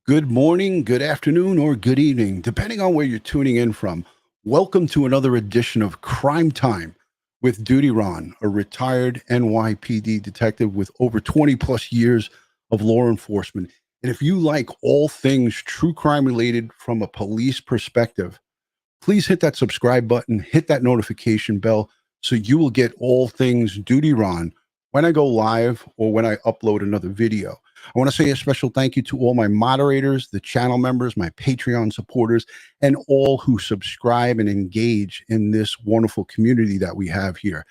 Good morning, good afternoon, or good evening, depending on where you're tuning in from. Welcome to another edition of Crime Time with Dutyron, a retired NYPD detective with over 20 plus years of law enforcement. And if you like all things true crime related from a police perspective, please hit that subscribe button, hit that notification bell so you will get all things Dutyron when I go live or when I upload another video. I want to say a special thank you to all my moderators, the channel members, my Patreon supporters, and all who subscribe and engage in this wonderful community that we have here.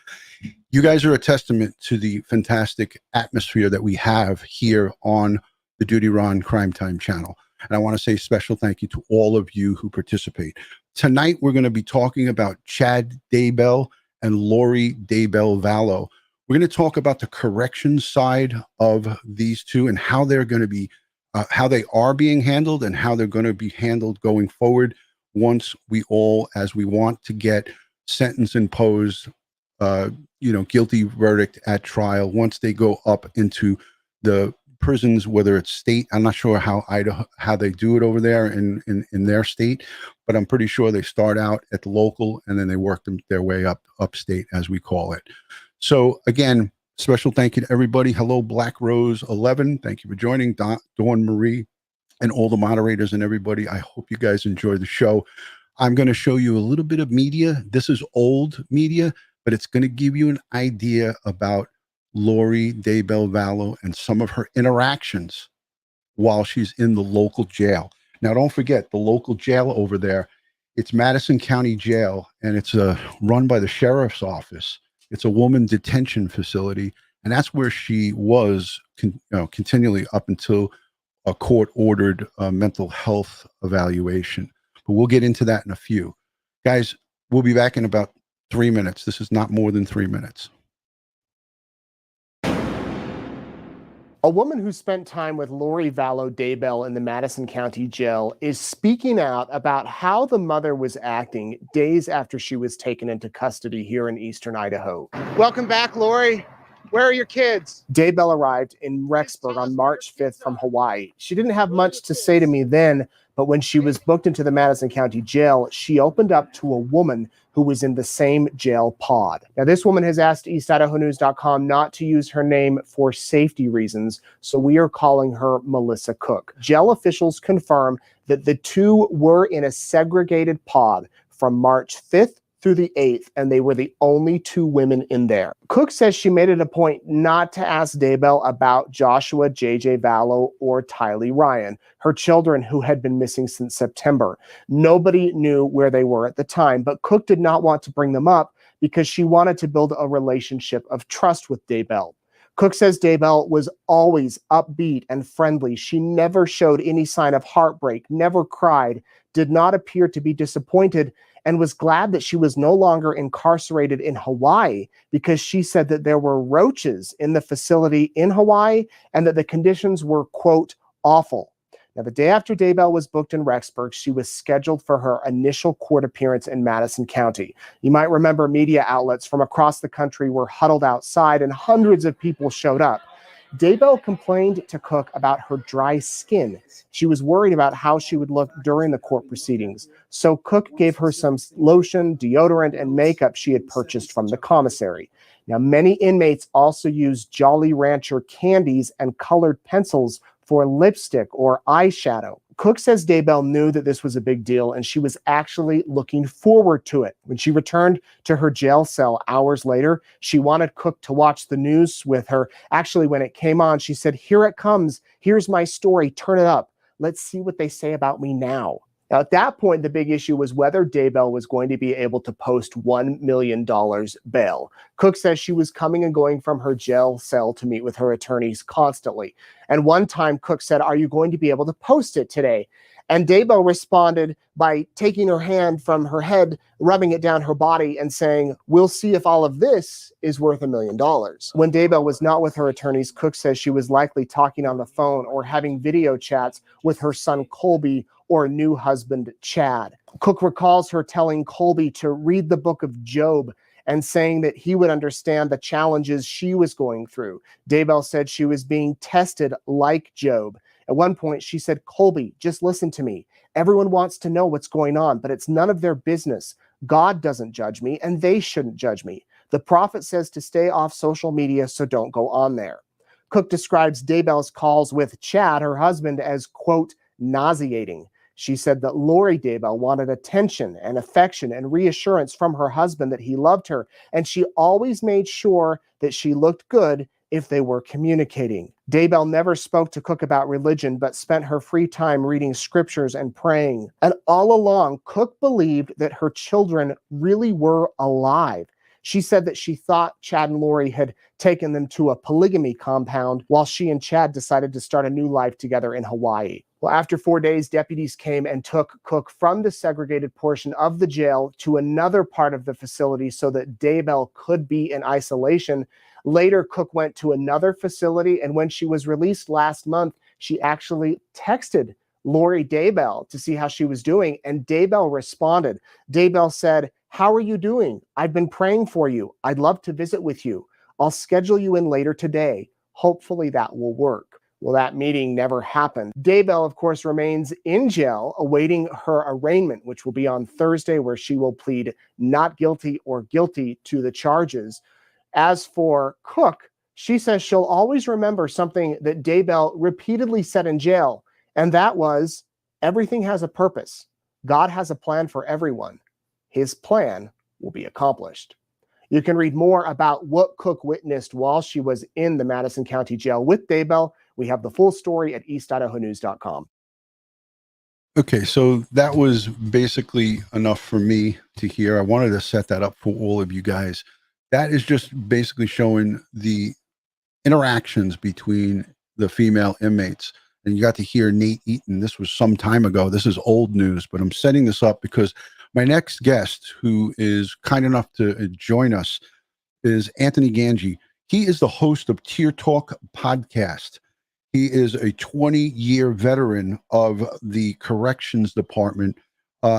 You guys are a testament to the fantastic atmosphere that we have here on the Dutyron Crime Time channel. And I want to say a special thank you to all of you who participate. Tonight, we're going to be talking about Chad Daybell and Lori Daybell Vallow. We're going to talk about the corrections side of these two and how they're going to be, how they are being handled and how they're going to be handled going forward once we all, as we want to get sentence imposed, guilty verdict at trial, once they go up into the prisons, whether it's state. I'm not sure how they do it over there in their state, but I'm pretty sure they start out at the local and then they work their way up upstate, as we call it. So again, special thank you to everybody. Hello, Black Rose 11. Thank you for joining. Dawn Marie and all the moderators and everybody. I hope you guys enjoy the show. I'm going to show you a little bit of media. This is old media, but it's going to give you an idea about Lori Daybell Vallow and some of her interactions while she's in the local jail. Now, don't forget the local jail over there. It's Madison County Jail, and it's run by the sheriff's office. It's a woman detention facility, and that's where she was continually up until a court-ordered mental health evaluation. But we'll get into that in a few. Guys, we'll be back in about 3 minutes. This is not more than 3 minutes. A woman who spent time with Lori Vallow Daybell in the Madison County Jail is speaking out about how the mother was acting days after she was taken into custody here in eastern Idaho. Welcome back, Lori. Where are your kids? Daybell arrived in Rexburg on March 5th from Hawaii. She didn't have much to say to me then, but when she was booked into the Madison County Jail, she opened up to a woman who was in the same jail pod. Now, this woman has asked EastIdahoNews.com not to use her name for safety reasons, so we are calling her Melissa Cook. Jail officials confirm that the two were in a segregated pod from March 5th through the 8th, and they were the only two women in there. Cook says she made it a point not to ask Daybell about Joshua J.J. Vallow or Tylee Ryan, her children who had been missing since September. Nobody knew where they were at the time, but Cook did not want to bring them up because she wanted to build a relationship of trust with Daybell. Cook says Daybell was always upbeat and friendly. She never showed any sign of heartbreak, never cried, did not appear to be disappointed, and was glad that she was no longer incarcerated in Hawaii because she said that there were roaches in the facility in Hawaii and that the conditions were, quote, awful. Now, the day after Daybell was booked in Rexburg, she was scheduled for her initial court appearance in Madison County. You might remember media outlets from across the country were huddled outside and hundreds of people showed up. Daybell complained to Cook about her dry skin. She was worried about how she would look during the court proceedings. So Cook gave her some lotion, deodorant, and makeup she had purchased from the commissary. Now, many inmates also use Jolly Rancher candies and colored pencils for lipstick or eyeshadow. Cook says Daybell knew that this was a big deal and she was actually looking forward to it. When she returned to her jail cell hours later, she wanted Cook to watch the news with her. Actually, when it came on, she said, "Here it comes. Here's my story. Turn it up. Let's see what they say about me now." Now, at that point, the big issue was whether Daybell was going to be able to post $1 million bail. Cook says she was coming and going from her jail cell to meet with her attorneys constantly. And one time, Cook said, "Are you going to be able to post it today?" And Daybell responded by taking her hand from her head, rubbing it down her body and saying, "We'll see if all of this is worth $1 million. When Daybell was not with her attorneys, Cook says she was likely talking on the phone or having video chats with her son Colby or new husband Chad. Cook recalls her telling Colby to read the book of Job and saying that he would understand the challenges she was going through. Daybell said she was being tested like Job. At one point, she said, "Colby, just listen to me. Everyone wants to know what's going on, but it's none of their business. God doesn't judge me, and they shouldn't judge me. The prophet says to stay off social media, so don't go on there." Cook describes Daybell's calls with Chad, her husband, as, quote, nauseating. She said that Lori Daybell wanted attention and affection and reassurance from her husband that he loved her, and she always made sure that she looked good if they were communicating. Daybell never spoke to Cook about religion, but spent her free time reading scriptures and praying. And all along, Cook believed that her children really were alive. She said that she thought Chad and Lori had taken them to a polygamy compound while she and Chad decided to start a new life together in Hawaii. Well, after 4 days, deputies came and took Cook from the segregated portion of the jail to another part of the facility so that Daybell could be in isolation. Later, Cook went to another facility, and when she was released last month, she actually texted Lori Daybell to see how she was doing, and Daybell responded. Daybell said, "How are you doing? I've been praying for you. I'd love to visit with you. I'll schedule you in later today. Hopefully that will work." Well, that meeting never happened. Daybell, of course, remains in jail awaiting her arraignment, which will be on Thursday, where she will plead not guilty or guilty to the charges. As for Cook, she says she'll always remember something that Daybell repeatedly said in jail, and that was, everything has a purpose. God has a plan for everyone. His plan will be accomplished. You can read more about what Cook witnessed while she was in the Madison County Jail with Daybell. We have the full story at east.idahonews.com. Okay, so that was basically enough for me to hear. I wanted to set that up for all of you guys. That is just basically showing the interactions between the female inmates. And you got to hear Nate Eaton. This was some time ago. This is old news, but I'm setting this up because my next guest, who is kind enough to join us, is Anthony Gangi. He is the host of Tier Talk podcast. He is a 20-year veteran of the corrections department.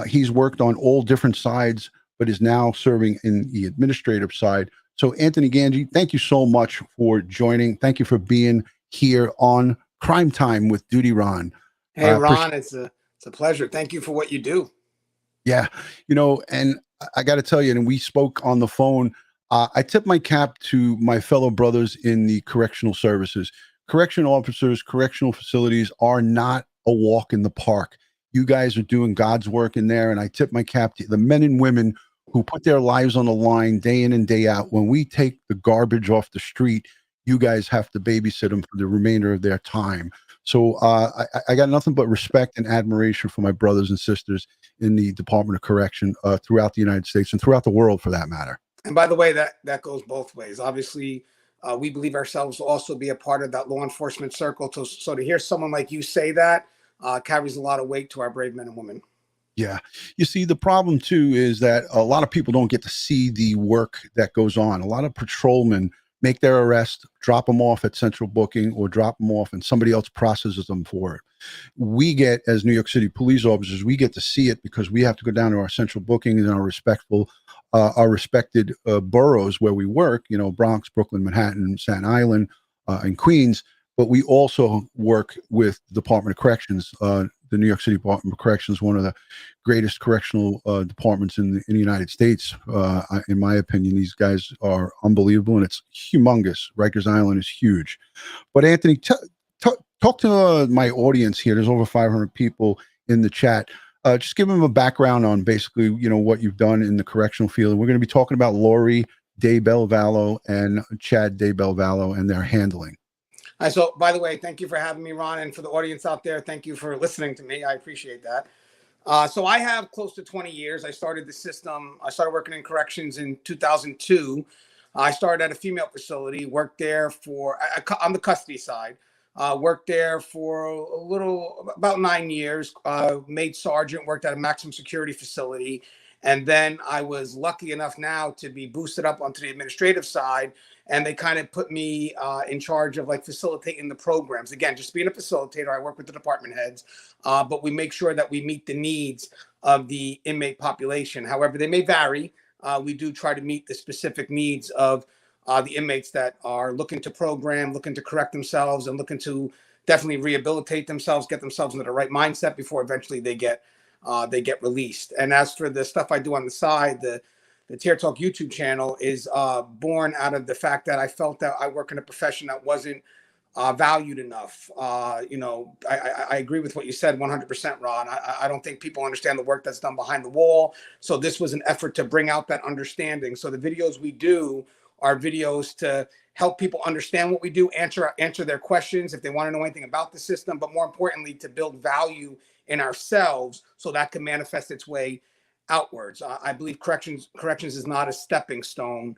He's worked on all different sides, but is now serving in the administrative side. So, Anthony Gangi, thank you so much for joining. Thank you for being here on Crime Time with Dutyron. Hey, Ron, it's a pleasure. Thank you for what you do. Yeah, and I got to tell you, and we spoke on the phone. I tip my cap to my fellow brothers in the correctional services. Correctional officers, correctional facilities are not a walk in the park. You guys are doing God's work in there, and I tip my cap to the men and women who put their lives on the line day in and day out. When we take the garbage off the street, you guys have to babysit them for the remainder of their time. So I got nothing but respect and admiration for my brothers and sisters in the Department of Correction throughout the United States and throughout the world, for that matter. And by the way, that goes both ways. Obviously, we believe ourselves to also be a part of that law enforcement circle. So to hear someone like you say that carries a lot of weight to our brave men and women. Yeah. You see, the problem too is that a lot of people don't get to see the work that goes on. A lot of patrolmen make their arrest, drop them off at central booking, or drop them off and somebody else processes them for it. We get, as New York City police officers, we get to see it because we have to go down to our central booking and our respected boroughs where we work, Bronx, Brooklyn, Manhattan, Staten Island, and Queens. But we also work with the Department of Corrections. The New York City Department of Corrections, one of the greatest correctional departments in the United States. In my opinion, these guys are unbelievable, and it's humongous. Rikers Island is huge. But Anthony, talk to my audience here. There's over 500 people in the chat. Just give them a background on basically, what you've done in the correctional field. And we're going to be talking about Lori Daybell Vallow and Chad Daybell Vallow and their handling. So, by the way, thank you for having me, Ron. And for the audience out there, thank you for listening to me. I appreciate that. So I have close to 20 years. I started the system. I started working in corrections in 2002. I started at a female facility, worked there on the custody side, worked there for about 9 years, made sergeant, worked at a maximum security facility. And then I was lucky enough now to be boosted up onto the administrative side. And they kind of put me in charge of facilitating the programs. Again, just being a facilitator, I work with the department heads, but we make sure that we meet the needs of the inmate population. However, they may vary. We do try to meet the specific needs of the inmates that are looking to program, looking to correct themselves, and looking to definitely rehabilitate themselves, get themselves into the right mindset before eventually they get released. And as for the stuff I do on the side, the Tear Talk YouTube channel is born out of the fact that I felt that I work in a profession that wasn't valued enough. I agree with what you said 100%, Ron. I don't think people understand the work that's done behind the wall. So this was an effort to bring out that understanding. So the videos we do are videos to help people understand what we do, answer their questions if they want to know anything about the system, but more importantly, to build value in ourselves so that can manifest its way outwards. I believe corrections is not a stepping stone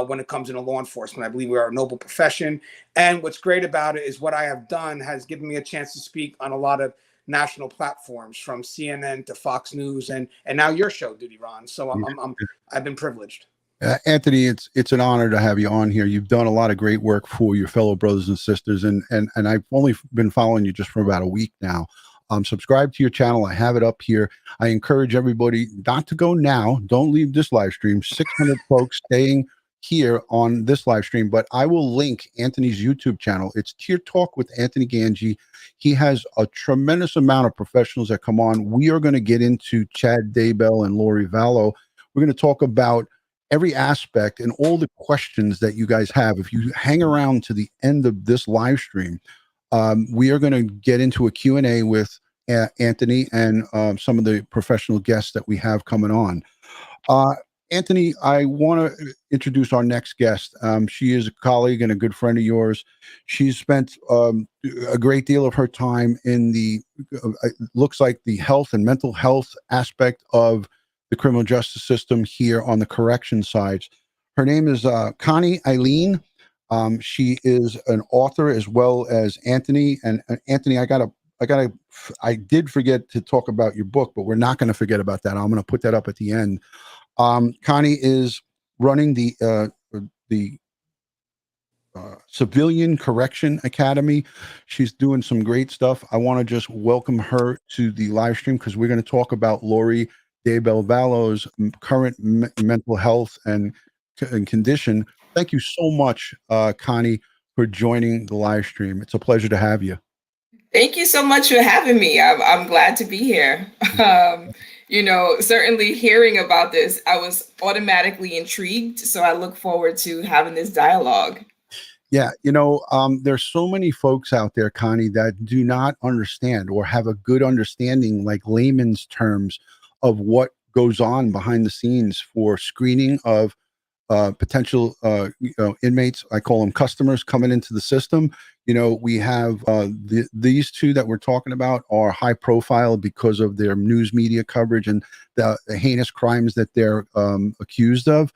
when it comes into law enforcement. I believe we are a noble profession. And what's great about it is what I have done has given me a chance to speak on a lot of national platforms, from CNN to Fox News, and now your show, Dutyron. So I've been privileged. Anthony, it's an honor to have you on here. You've done a lot of great work for your fellow brothers and sisters, and I've only been following you just for about a week now. Subscribe to your channel. I have it up here. I encourage everybody not to go now. Don't leave this live stream. 600 folks staying here on this live stream, but I will link Anthony's YouTube channel. It's Tear Talk with Anthony Gangi. He has a tremendous amount of professionals that come on. We are going to get into Chad Daybell and Lori Vallow. We're going to talk about every aspect and all the questions that you guys have. If you hang around to the end of this live stream, we are going to get into a Q&A with Anthony and some of the professional guests that we have coming on. Anthony, I want to introduce our next guest. She is a colleague and a good friend of yours. She's spent a great deal of her time in the, looks like the health and mental health aspect of the criminal justice system here on the correction side. Her name is Connie Eileen. She is an author as well as Anthony. And Anthony, I did forget to talk about your book, but we're not going to forget about that. I'm going to put that up at the end. Connie is running the Civilian Correction Academy. She's doing some great stuff. I want to just welcome her to the live stream because we're going to talk about Lori Daybell Vallow's current mental health and condition. Thank you so much, Connie, for joining the live stream. It's a pleasure to have you. Thank you so much for having me. I'm glad to be here. Certainly hearing about this, I was automatically intrigued. So I look forward to having this dialogue. Yeah, there's so many folks out there, Connie, that do not understand or have a good understanding, like layman's terms, of what goes on behind the scenes for screening of potential inmates. I call them customers coming into the system. We have these two that we're talking about are high profile because of their news media coverage and the heinous crimes that they're accused of.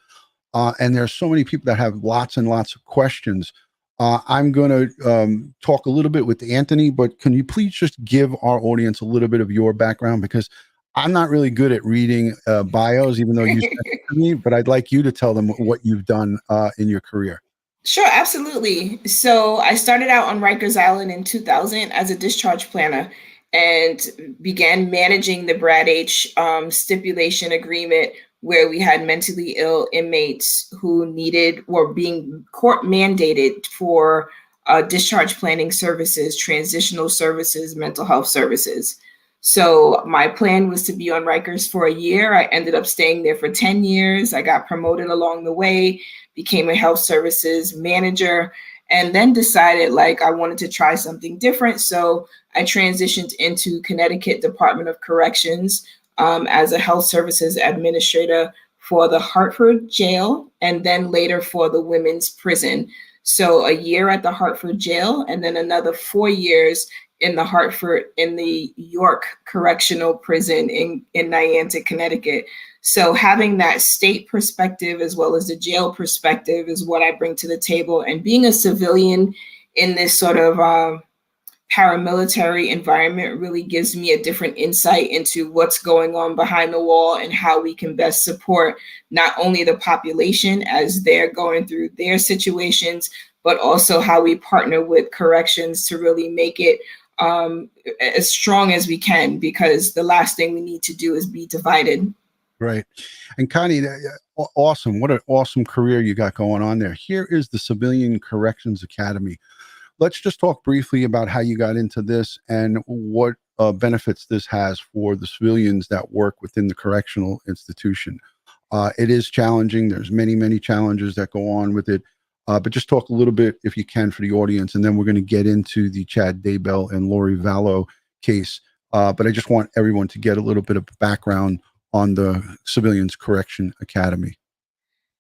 And there's so many people that have lots and lots of questions. I'm going to talk a little bit with Anthony, but can you please just give our audience a little bit of your background? Because I'm not really good at reading bios, even though you sent it to me, but I'd like you to tell them what you've done in your career. Sure, absolutely. So I started out on Rikers Island in 2000 as a discharge planner and began managing the Brad H. stipulation agreement, where we had mentally ill inmates who were being court mandated for discharge planning services, transitional services, mental health services. So my plan was to be on Rikers for a year. I ended up staying there for 10 years. I got promoted along the way, became a health services manager, and then decided I wanted to try something different. So I transitioned into Connecticut Department of Corrections as a health services administrator for the Hartford jail, and then later for the women's prison. So a year at the Hartford jail, and then another 4 years in the York Correctional Prison in Niantic, Connecticut. So having that state perspective as well as the jail perspective is what I bring to the table. And being a civilian in this sort of paramilitary environment really gives me a different insight into what's going on behind the wall and how we can best support not only the population as they're going through their situations, but also how we partner with corrections to really make it as strong as we can, because the last thing we need to do is be divided. Right. And Connie, awesome. What an awesome career you got going on there. Here is the Civilian Corrections Academy. let's just talk briefly about how you got into this and what benefits this has for the civilians that work within the correctional institution. It is challenging. There's many challenges that go on with it. But just talk a little bit, if you can, for the audience, and then we're going to get into the Chad Daybell and Lori Vallow case. But I just want everyone to get a little bit of background on the Civilians Correction Academy.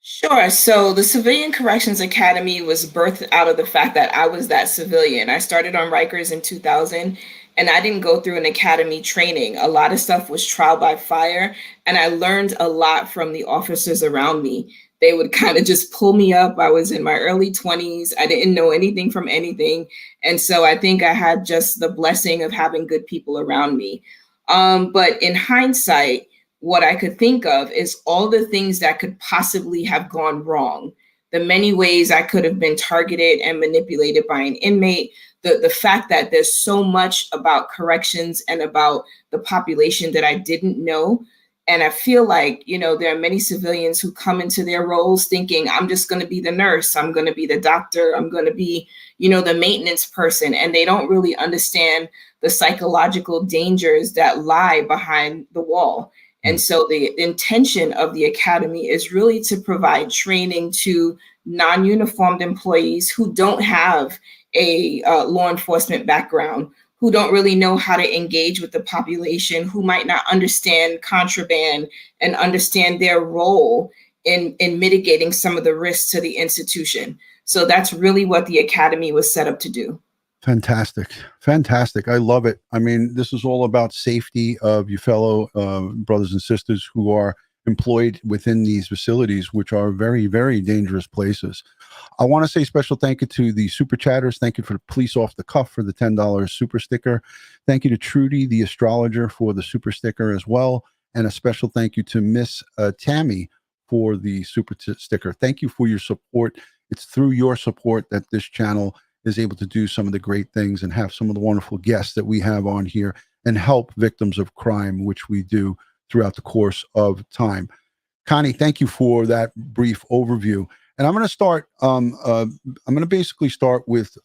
Sure. So the Civilian Corrections Academy was birthed out of the fact that I was that civilian. I started on Rikers in 2000, and I didn't go through an academy training. A lot of stuff was trial by fire, and I learned a lot from the officers around me. They would kind of just pull me up. I was in my early 20s. I didn't know anything from anything. And so I think I had just the blessing of having good people around me. But in hindsight, what I could think of is all the things that could possibly have gone wrong. The many ways I could have been targeted and manipulated by an inmate. The fact that there's so much about corrections and about the population that I didn't know. And I feel like, there are many civilians who come into their roles thinking, I'm just going to be the nurse, I'm going to be the doctor, I'm going to be, the maintenance person. And they don't really understand the psychological dangers that lie behind the wall. And so the intention of the academy is really to provide training to non-uniformed employees who don't have a law enforcement background, who don't really know how to engage with the population, who might not understand contraband and understand their role in mitigating some of the risks to the institution. So that's really what the academy was set up to do. Fantastic. I love it. I mean, this is all about safety of your fellow brothers and sisters who are employed within these facilities, which are very, very dangerous places. I want to say special thank you to the super chatters. Thank you for the police off the cuff for the $10 super sticker. Thank you to Trudy, the astrologer, for the super sticker as well. And a special thank you to Miss Tammy for the super sticker. Thank you for your support. It's through your support that this channel is able to do some of the great things and have some of the wonderful guests that we have on here and help victims of crime, which we do throughout the course of time. Connie, thank you for that brief overview. And I'm going to start, I'm going to basically start with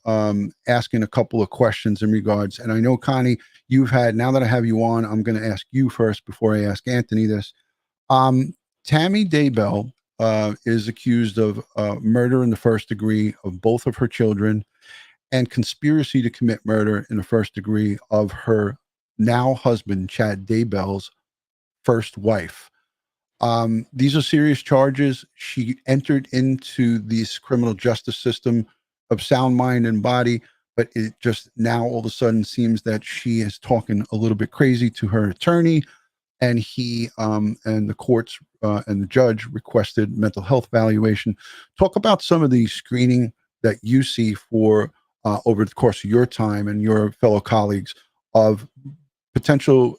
asking a couple of questions in regards. And I know, Connie, now that I have you on, I'm going to ask you first before I ask Anthony this. Tammy Daybell is accused of murder in the first degree of both of her children and conspiracy to commit murder in the first degree of her now husband, Chad Daybell's first wife. These are serious charges. She entered into this criminal justice system of sound mind and body, but it just now all of a sudden seems that she is talking a little bit crazy to her attorney, and he and the courts and the judge requested mental health evaluation. Talk about some of the screening that you see for over the course of your time and your fellow colleagues of potential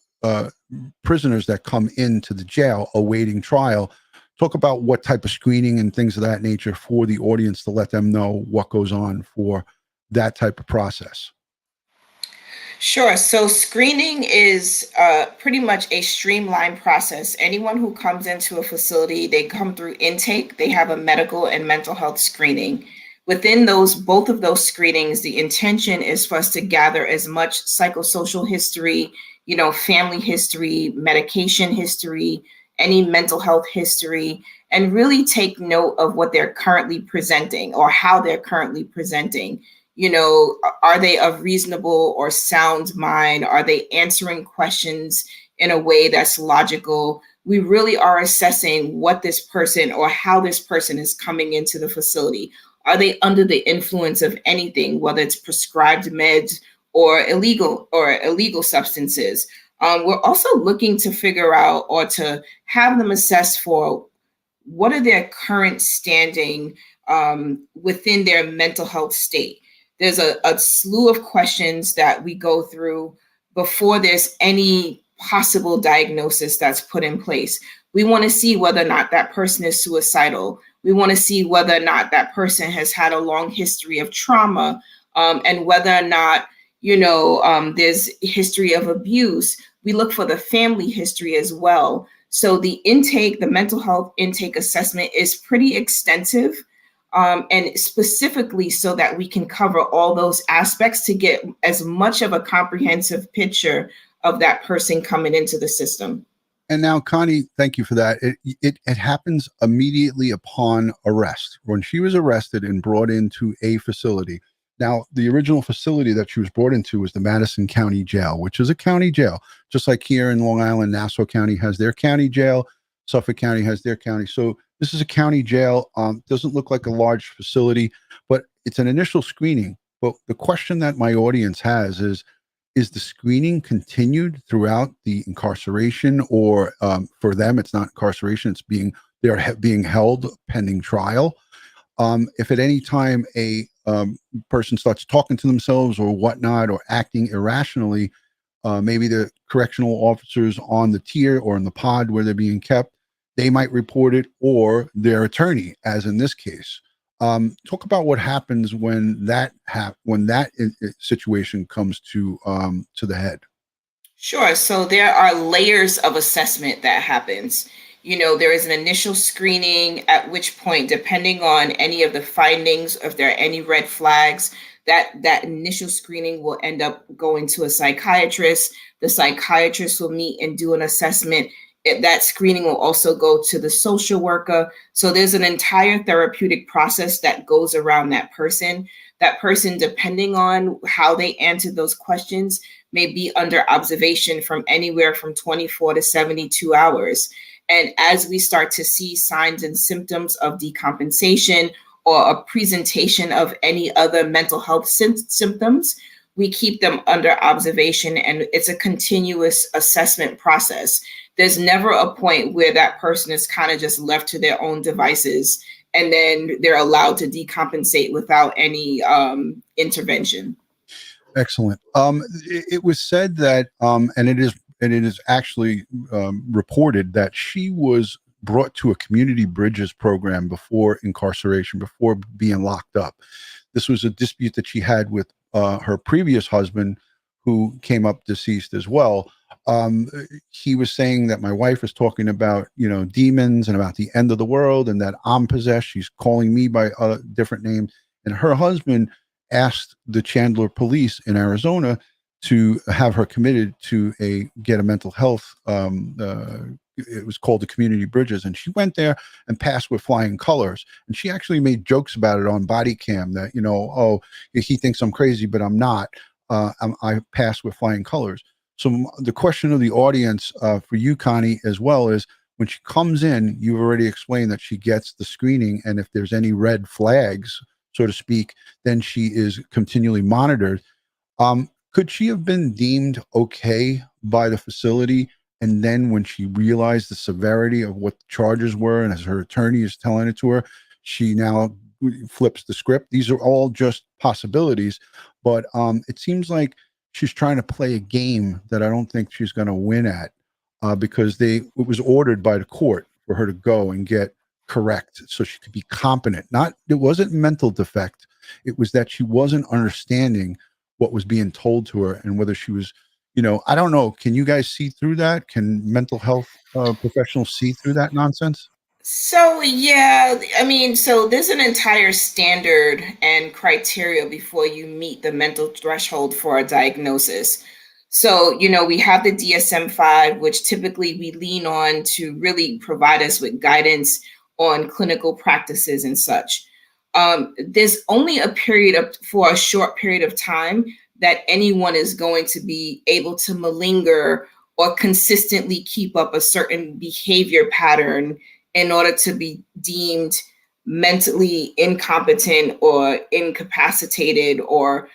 prisoners that come into the jail awaiting trial. Talk about what type of screening and things of that nature for the audience to let them know what goes on for that type of process. Sure. So screening is pretty much a streamlined process. Anyone who comes into a facility, they come through intake, they have a medical and mental health screening. Within both of those screenings, the intention is for us to gather as much psychosocial history, family history, medication history, any mental health history, and really take note of what they're currently presenting or how they're currently presenting. Are they of reasonable or sound mind? Are they answering questions in a way that's logical? We really are assessing what this person or how this person is coming into the facility. Are they under the influence of anything, whether it's prescribed meds or illegal substances? We're also looking to figure out or to have them assess for what are their current standing within their mental health state. There's a slew of questions that we go through before there's any possible diagnosis that's put in place. We want to see whether or not that person is suicidal. We want to see whether or not that person has had a long history of trauma, and whether or not, there's history of abuse. We look for the family history as well. So the mental health intake assessment is pretty extensive. and specifically so that we can cover all those aspects to get as much of a comprehensive picture of that person coming into the system. And now, Connie, thank you for that. It happens immediately upon arrest. When she was arrested and brought into a facility. Now, the original facility that she was brought into was the Madison County Jail, which is a county jail. Just like here in Long Island, Nassau County has their county jail. Suffolk County has their county. So this is a county jail. Doesn't look like a large facility, but it's an initial screening. But the question that my audience has is the screening continued throughout the incarceration, or for them, it's not incarceration, they're being held pending trial. If at any time a person starts talking to themselves or whatnot, or acting irrationally, maybe the correctional officers on the tier or in the pod where they're being kept, they might report it, or their attorney, as in this case. Talk about what happens when that situation comes to the head. Sure. So there are layers of assessment that happens. There is an initial screening, at which point, depending on any of the findings, if there are any red flags, that initial screening will end up going to a psychiatrist. The psychiatrist will meet and do an assessment. That screening will also go to the social worker. So there's an entire therapeutic process that goes around that person. That person, depending on how they answer those questions, may be under observation from anywhere from 24 to 72 hours. And as we start to see signs and symptoms of decompensation or a presentation of any other mental health symptoms, we keep them under observation, and it's a continuous assessment process. There's never a point where that person is kind of just left to their own devices and then they're allowed to decompensate without any intervention. Excellent. It was said that, and it is actually reported that she was brought to a community bridges program before incarceration, before being locked up. This was a dispute that she had with her previous husband, who came up deceased as well. He was saying that my wife was talking about, demons and about the end of the world, and that I'm possessed. She's calling me by a different name. And her husband asked the Chandler police in Arizona to have her committed to get a mental health. It was called the Community Bridges, and she went there and passed with flying colors. And she actually made jokes about it on body cam that, oh, he thinks I'm crazy, but I'm not. I passed with flying colors. So the question of the audience for you, Connie, as well, is when she comes in, you've already explained that she gets the screening, and if there's any red flags, so to speak, then she is continually monitored. Could she have been deemed okay by the facility, and then when she realized the severity of what the charges were, and as her attorney is telling it to her, she now flips the script? These are all just possibilities, but it seems like she's trying to play a game that I don't think she's going to win at, because it was ordered by the court for her to go and get correct so she could be competent. It wasn't mental defect. It was that she wasn't understanding what was being told to her, and whether she was, I don't know. Can you guys see through that? Can mental health professionals see through that nonsense? So, yeah, so there's an entire standard and criteria before you meet the mental threshold for a diagnosis. So, we have the DSM-5, which typically we lean on to really provide us with guidance on clinical practices and such. There's only for a short period of time that anyone is going to be able to malinger or consistently keep up a certain behavior pattern in order to be deemed mentally incompetent or incapacitated or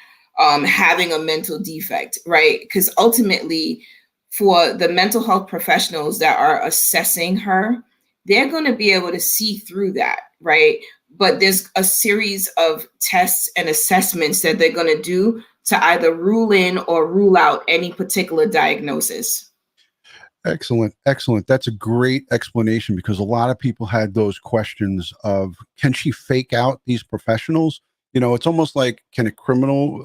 having a mental defect, right? Because ultimately, for the mental health professionals that are assessing her, they're going to be able to see through that, right? But there's a series of tests and assessments that they're going to do to either rule in or rule out any particular diagnosis. Excellent. That's a great explanation, because a lot of people had those questions of, can she fake out these professionals? It's almost like, can a criminal,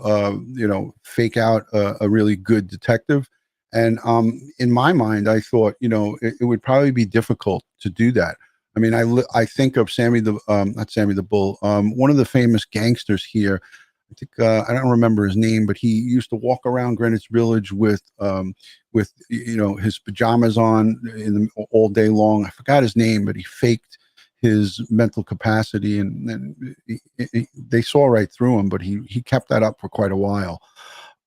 fake out a really good detective? And in my mind, I thought, it would probably be difficult to do that. I mean, I think of Sammy the not Sammy the Bull, one of the famous gangsters here. I think I don't remember his name, but he used to walk around Greenwich Village with his pajamas on all day long. I forgot his name, but he faked his mental capacity, and they saw right through him. But he kept that up for quite a while.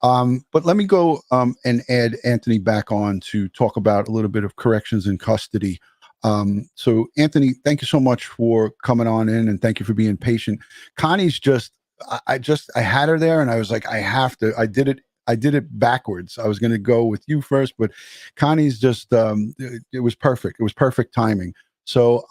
But let me go and add Anthony back on to talk about a little bit of corrections in custody. So Anthony, thank you so much for coming on in, and thank you for being patient. Connie's I had her there, and I was like, I did it backwards. I was going to go with you first, but Connie's just it was perfect. It was perfect timing. So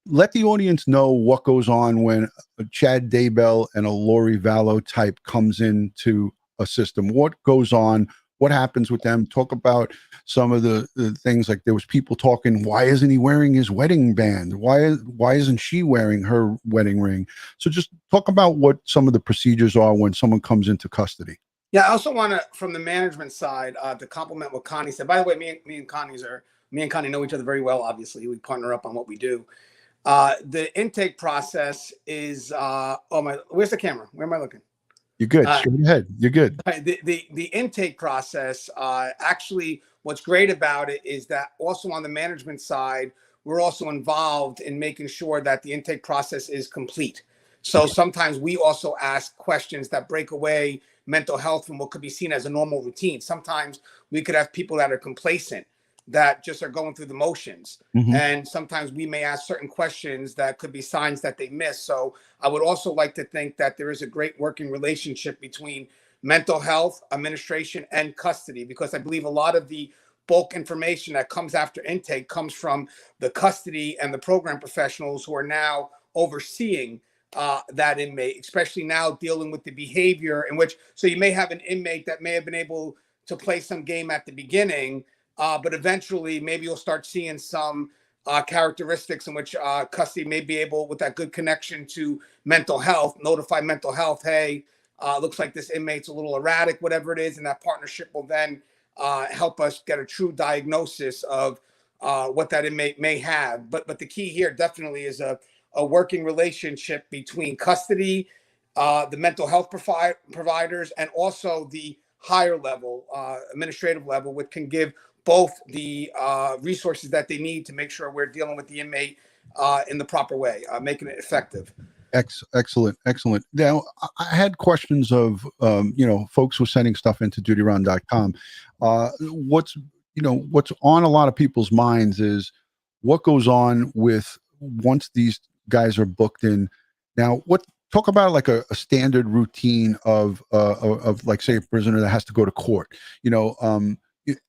let the audience know what goes on when a Chad Daybell and a Lori Vallow type comes into a system. What goes on? What happens with them? Talk about some of the things, like there was people talking, why isn't he wearing his wedding band? Why isn't she wearing her wedding ring? So just talk about what some of the procedures are when someone comes into custody. Yeah, I also want to, from the management side, to compliment what Connie said. By the way, me and Connie know each other very well. Obviously, we partner up on what we do. The intake process is where's the camera? Where am I looking? You're good. Straight ahead. You're good. The intake process, actually, what's great about it is that also on the management side, we're also involved in making sure that the intake process is complete. So sometimes we also ask questions that break away mental health from what could be seen as a normal routine. Sometimes we could have people that are complacent, that just are going through the motions. Mm-hmm. And sometimes we may ask certain questions that could be signs that they miss. So I would also like to think that there is a great working relationship between mental health, administration, and custody, because I believe a lot of the bulk information that comes after intake comes from the custody and the program professionals who are now overseeing that inmate, especially now dealing with the behavior in which, so you may have an inmate that may have been able to play some game at the beginning, but eventually maybe you'll start seeing some characteristics in which custody may be able, with that good connection to mental health, notify mental health, hey, looks like this inmate's a little erratic, whatever it is, and that partnership will then help us get a true diagnosis of what that inmate may have. But the key here definitely is a working relationship between custody, the mental health providers, and also the higher level, administrative level, which can give both the resources that they need to make sure we're dealing with the inmate in the proper way, making it effective. Excellent. Now, I had questions of, folks were sending stuff into Dutyron.com. What's on a lot of people's minds is what goes on with once these guys are booked in. Now, talk about like a standard routine of like, say, a prisoner that has to go to court.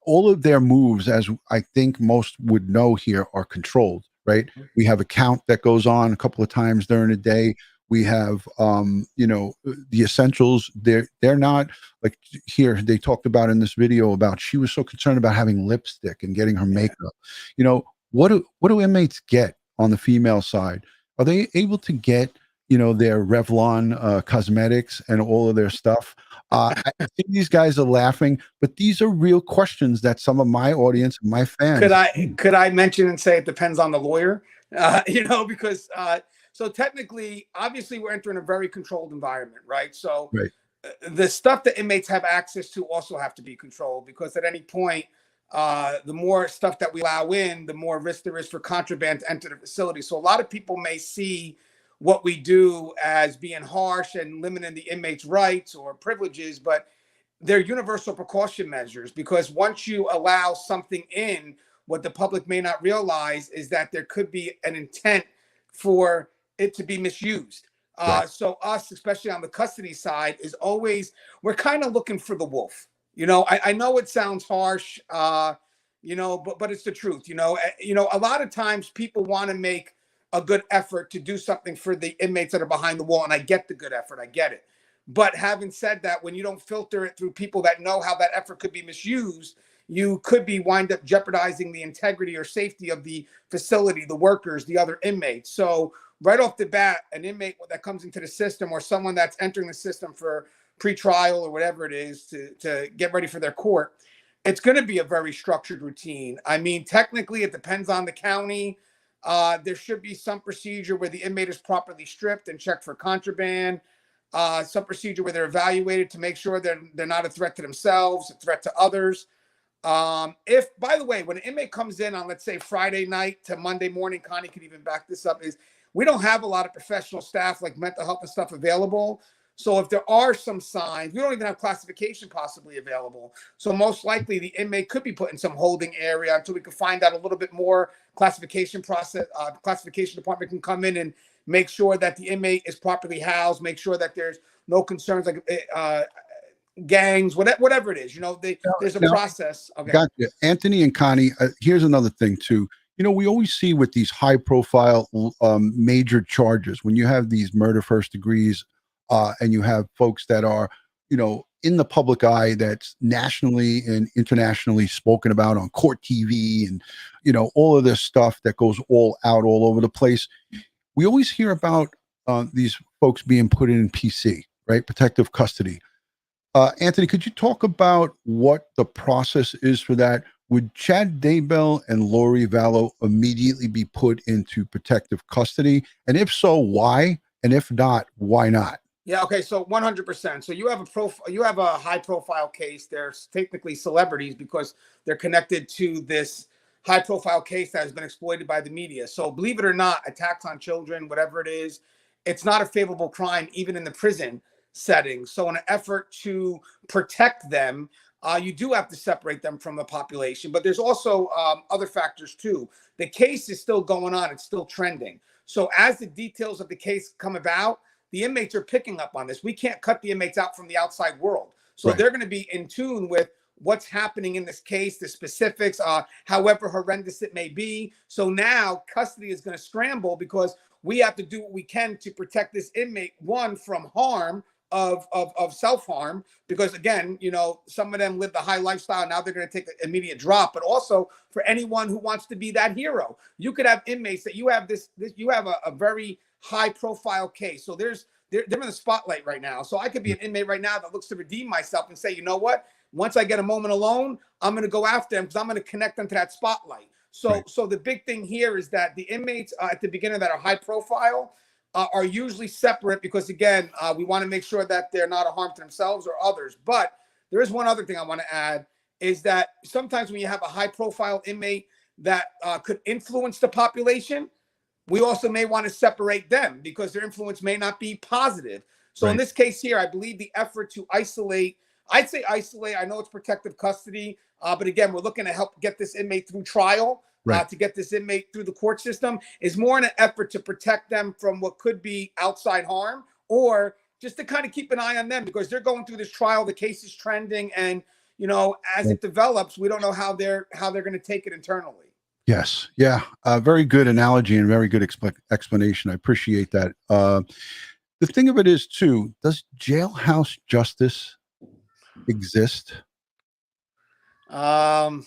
All of their moves, as I think most would know here, are controlled, right? We have a count that goes on a couple of times during the day. We have, the essentials. They're not like here. They talked about in this video about she was so concerned about having lipstick and getting her makeup. What do inmates get on the female side? Are they able to get, their Revlon cosmetics and all of their stuff? I think these guys are laughing, but these are real questions that some of my audience, my fans. Could I mention and say it depends on the lawyer? Because so technically, obviously, we're entering a very controlled environment, right? So right. The stuff that inmates have access to also have to be controlled, because at any point, the more stuff that we allow in, the more risk there is for contraband to enter the facility. So a lot of people may see what we do as being harsh and limiting the inmates' rights or privileges, but they're universal precaution measures, because once you allow something in, what the public may not realize is that there could be an intent for it to be misused. Right. So us, especially on the custody side, is always, we're kind of looking for the wolf. I know it sounds harsh, but it's the truth. A lot of times people want to make a good effort to do something for the inmates that are behind the wall. And I get the good effort. I get it. But having said that, when you don't filter it through people that know how that effort could be misused, you could wind up jeopardizing the integrity or safety of the facility, the workers, the other inmates. So right off the bat, an inmate that comes into the system, or someone that's entering the system for pretrial or whatever it is to get ready for their court, it's going to be a very structured routine. I mean, technically, it depends on the county. There should be some procedure where the inmate is properly stripped and checked for contraband. Some procedure where they're evaluated to make sure they're not a threat to themselves, a threat to others. If, by the way, when an inmate comes in on, let's say, Friday night to Monday morning, Connie could even back this up, is we don't have a lot of professional staff like mental health and stuff available. So if there are some signs, we don't even have classification possibly available. So most likely the inmate could be put in some holding area until we can find out a little bit more. Classification process, classification department can come in and make sure that the inmate is properly housed, make sure that there's no concerns like gangs, whatever it is. There's a process. Okay. Gotcha. Anthony and Connie, here's another thing too. We always see with these high profile major charges, when you have these murder first degrees and you have folks that are, in the public eye, that's nationally and internationally spoken about on court TV and, all of this stuff that goes all over the place. We always hear about these folks being put in PC, right? Protective custody. Anthony, could you talk about what the process is for that? Would Chad Daybell and Lori Vallow immediately be put into protective custody? And if so, why? And if not, why not? Yeah. Okay. So 100%. So you have a high profile case. They're technically celebrities because they're connected to this high profile case that has been exploited by the media. So believe it or not, attacks on children, whatever it is, it's not a favorable crime, even in the prison setting. So in an effort to protect them, you do have to separate them from the population. But there's also other factors too. The case is still going on. It's still trending. So as the details of the case come about, the inmates are picking up on this. We can't cut the inmates out from the outside world. So right. They're going to be in tune with what's happening in this case, the specifics, however horrendous it may be. So now custody is going to scramble because we have to do what we can to protect this inmate, one, from harm of self-harm, because again, some of them live the high lifestyle. Now they're going to take an immediate drop, but also for anyone who wants to be that hero. You could have inmates that you have you have a very high profile case. So they're in the spotlight right now. So I could be an inmate right now that looks to redeem myself and say, you know what? Once I get a moment alone, I'm going to go after them because I'm going to connect them to that spotlight. So, right. So the big thing here is that the inmates at the beginning that are high profile are usually separate because, again, we want to make sure that they're not a harm to themselves or others. But there is one other thing I want to add is that sometimes when you have a high profile inmate that could influence the population, we also may want to separate them because their influence may not be positive. So right. In this case here, I believe the effort to isolate, I'd say isolate. I know it's protective custody, but again, we're looking to help get this inmate through trial, right. To get this inmate through the court system is more in an effort to protect them from what could be outside harm or just to kind of keep an eye on them because they're going through this trial. The case is trending. And, as it develops, we don't know how they're going to take it internally. Yes. Yeah. Very good analogy and very good explanation. I appreciate that. The thing of it is too, does jailhouse justice exist? All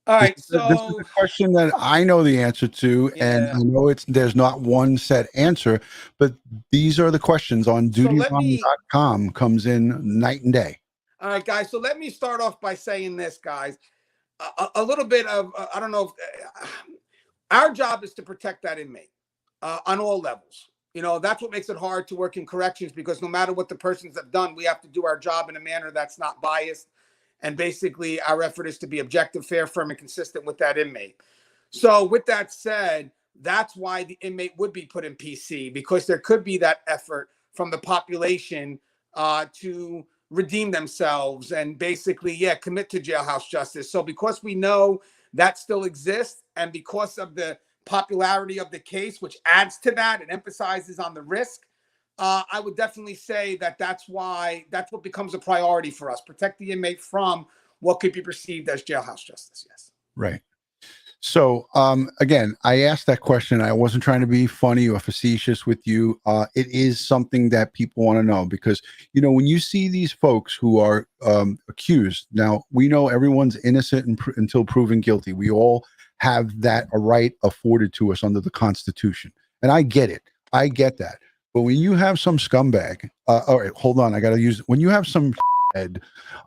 right. So this is a question that I know the answer to, and I know there's not one set answer, but these are the questions on Dutyron.com comes in night and day. All right, guys. So let me start off by saying this, guys. A little bit of, I don't know if our job is to protect that inmate on all levels. That's what makes it hard to work in corrections because no matter what the persons have done, we have to do our job in a manner that's not biased. And basically our effort is to be objective, fair, firm, and consistent with that inmate. So with that said, that's why the inmate would be put in PC because there could be that effort from the population to redeem themselves and basically, commit to jailhouse justice. So because we know that still exists and because of the popularity of the case, which adds to that and emphasizes on the risk, I would definitely say that's what becomes a priority for us. Protect the inmate from what could be perceived as jailhouse justice. Yes. Right. So, again, I asked that question. I wasn't trying to be funny or facetious with you. It is something that people want to know because, when you see these folks who are accused, now we know everyone's innocent until proven guilty. We all have a right afforded to us under the Constitution. And I get it. I get that. But when you have some scumbag, all right, hold on. I got to when you have some Ed.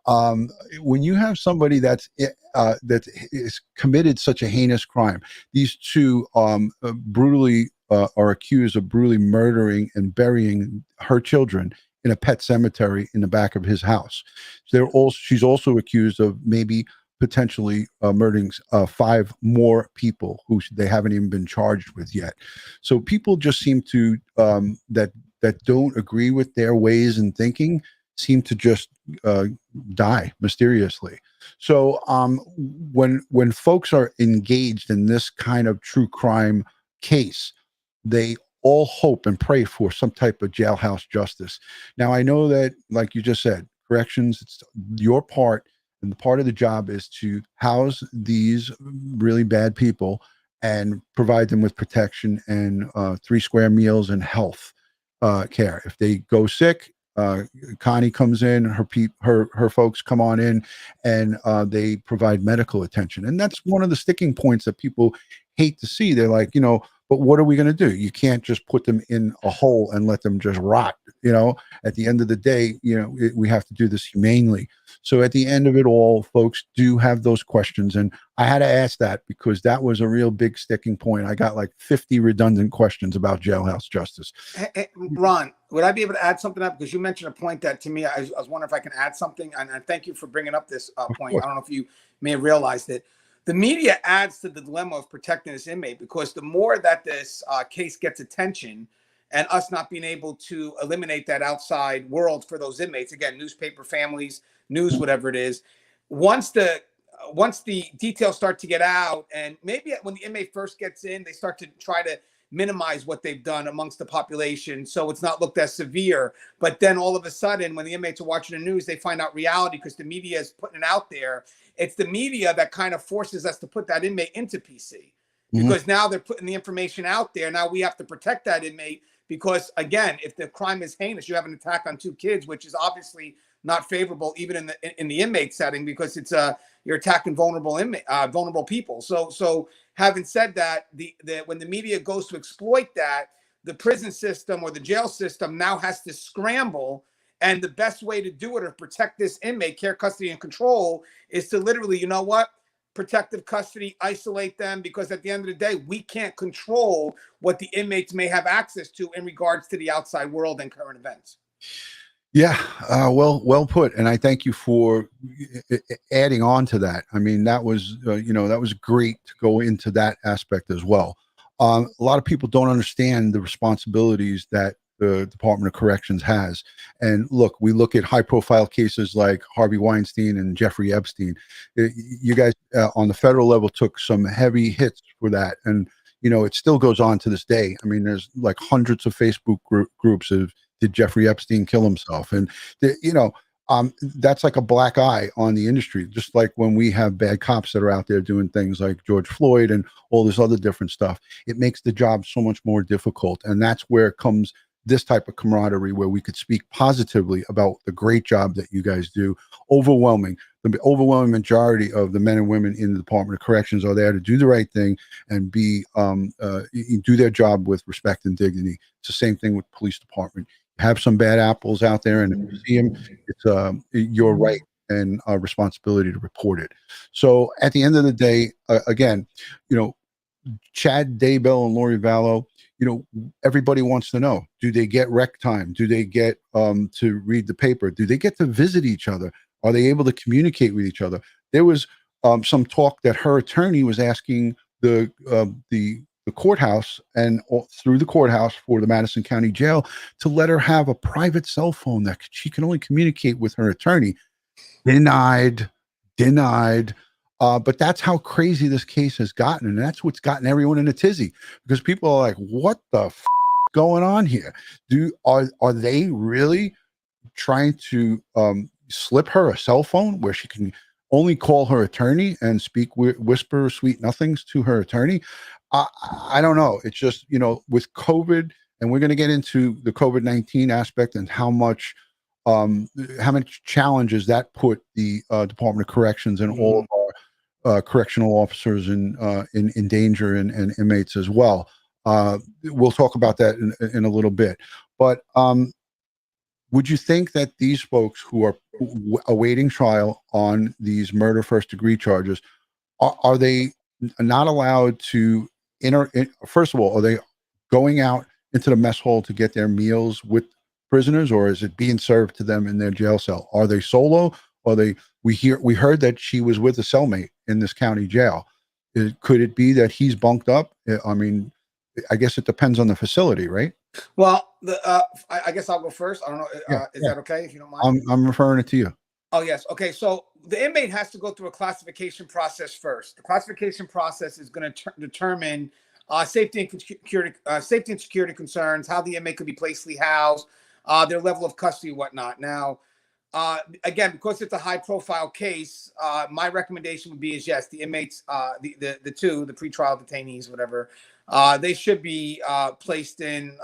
Um, when you have somebody that is committed such a heinous crime, these two brutally are accused of brutally murdering and burying her children in a pet cemetery in the back of his house. She's also accused of maybe potentially murdering 5 more people who they haven't even been charged with yet. So people just seem to that don't agree with their ways and thinking seem to just die mysteriously. So when folks are engaged in this kind of true crime case, they all hope and pray for some type of jailhouse justice. Now, I know that, like you just said, corrections, it's your part, and the part of the job is to house these really bad people and provide them with protection and 3 square meals and health care. If they go sick, Connie comes in, her folks come on in, and they provide medical attention. And that's one of the sticking points that people hate to see. They're like, but what are we going to do? You can't just put them in a hole and let them just rot. At the end of the day, we have to do this humanely. So at the end of it all, folks do have those questions. And I had to ask that because that was a real big sticking point. I got like 50 redundant questions about jailhouse justice. Hey, Ron, would I be able to add something up? Because you mentioned a point that to me, I was wondering if I can add something. And thank you for bringing up this point. I don't know if you may have realized it. The media adds to the dilemma of protecting this inmate, because the more that this case gets attention and us not being able to eliminate that outside world for those inmates, again, newspaper families, news, whatever it is, once the details start to get out, and maybe when the inmate first gets in, they start to try to minimize what they've done amongst the population so it's not looked as severe. But then all of a sudden, when the inmates are watching the news, they find out reality because the media is putting it out there. It's the media that kind of forces us to put that inmate into PC, because now they're putting the information out there. Now we have to protect that inmate because, again, if the crime is heinous, you have an attack on 2 kids, which is obviously not favorable even in the inmate setting, because it's you're attacking vulnerable people. So having said that, when the media goes to exploit that, the prison system or the jail system now has to scramble. And the best way to do it, or protect this inmate, care, custody, and control, is to literally, protective custody, isolate them, because at the end of the day, we can't control what the inmates may have access to in regards to the outside world and current events. Yeah, well put, and I thank you for adding on to that. I mean, that was that was great to go into that aspect as well. A lot of people don't understand the responsibilities that the Department of Corrections has. And look, we look at high-profile cases like Harvey Weinstein and Jeffrey Epstein. You guys on the federal level took some heavy hits for that, and it still goes on to this day. I mean, there's like hundreds of Facebook groups of did Jeffrey Epstein kill himself, and that's like a black eye on the industry. Just like when we have bad cops that are out there doing things like George Floyd and all this other different stuff, it makes the job so much more difficult. And that's where comes this type of camaraderie, where we could speak positively about the great job that you guys do. The overwhelming majority of the men and women in the Department of Corrections are there to do the right thing and do their job with respect and dignity. It's the same thing with the police department. Have some bad apples out there, and if you see them, it's your right and responsibility to report it. So at the end of the day, again, Chad Daybell and Lori Vallow, everybody wants to know, do they get rec time? Do they get to read the paper? Do they get to visit each other? Are they able to communicate with each other? There was some talk that her attorney was asking the courthouse and through the courthouse for the Madison County Jail to let her have a private cell phone that she can only communicate with her attorney. Denied. But that's how crazy this case has gotten. And that's what's gotten everyone in a tizzy, because people are like, what the going on here? Are they really trying to slip her a cell phone where she can only call her attorney and whisper sweet nothings to her attorney? I don't know. It's just, with COVID, and we're going to get into the COVID-19 aspect and how much challenges that put the Department of Corrections and all of our correctional officers in danger, and inmates as well. We'll talk about that in a little bit. But would you think that these folks who are awaiting trial on these murder first degree charges, are they not allowed to first of all, are they going out into the mess hall to get their meals with prisoners, or is it being served to them in their jail cell? Are they solo? We heard that she was with a cellmate in this county jail. Could it be that he's bunked up? I mean, I guess it depends on the facility, right? Well, I guess I'll go first. I don't know. Is that okay if you don't mind? I'm referring it to you. Oh, yes. Okay. So the inmate has to go through a classification process first. The classification process is going to determine safety and security concerns, how the inmate could be placely housed, their level of custody, whatnot. Now, again, because it's a high profile case, my recommendation would be is yes, the inmates, the pretrial detainees, whatever, they should be placed in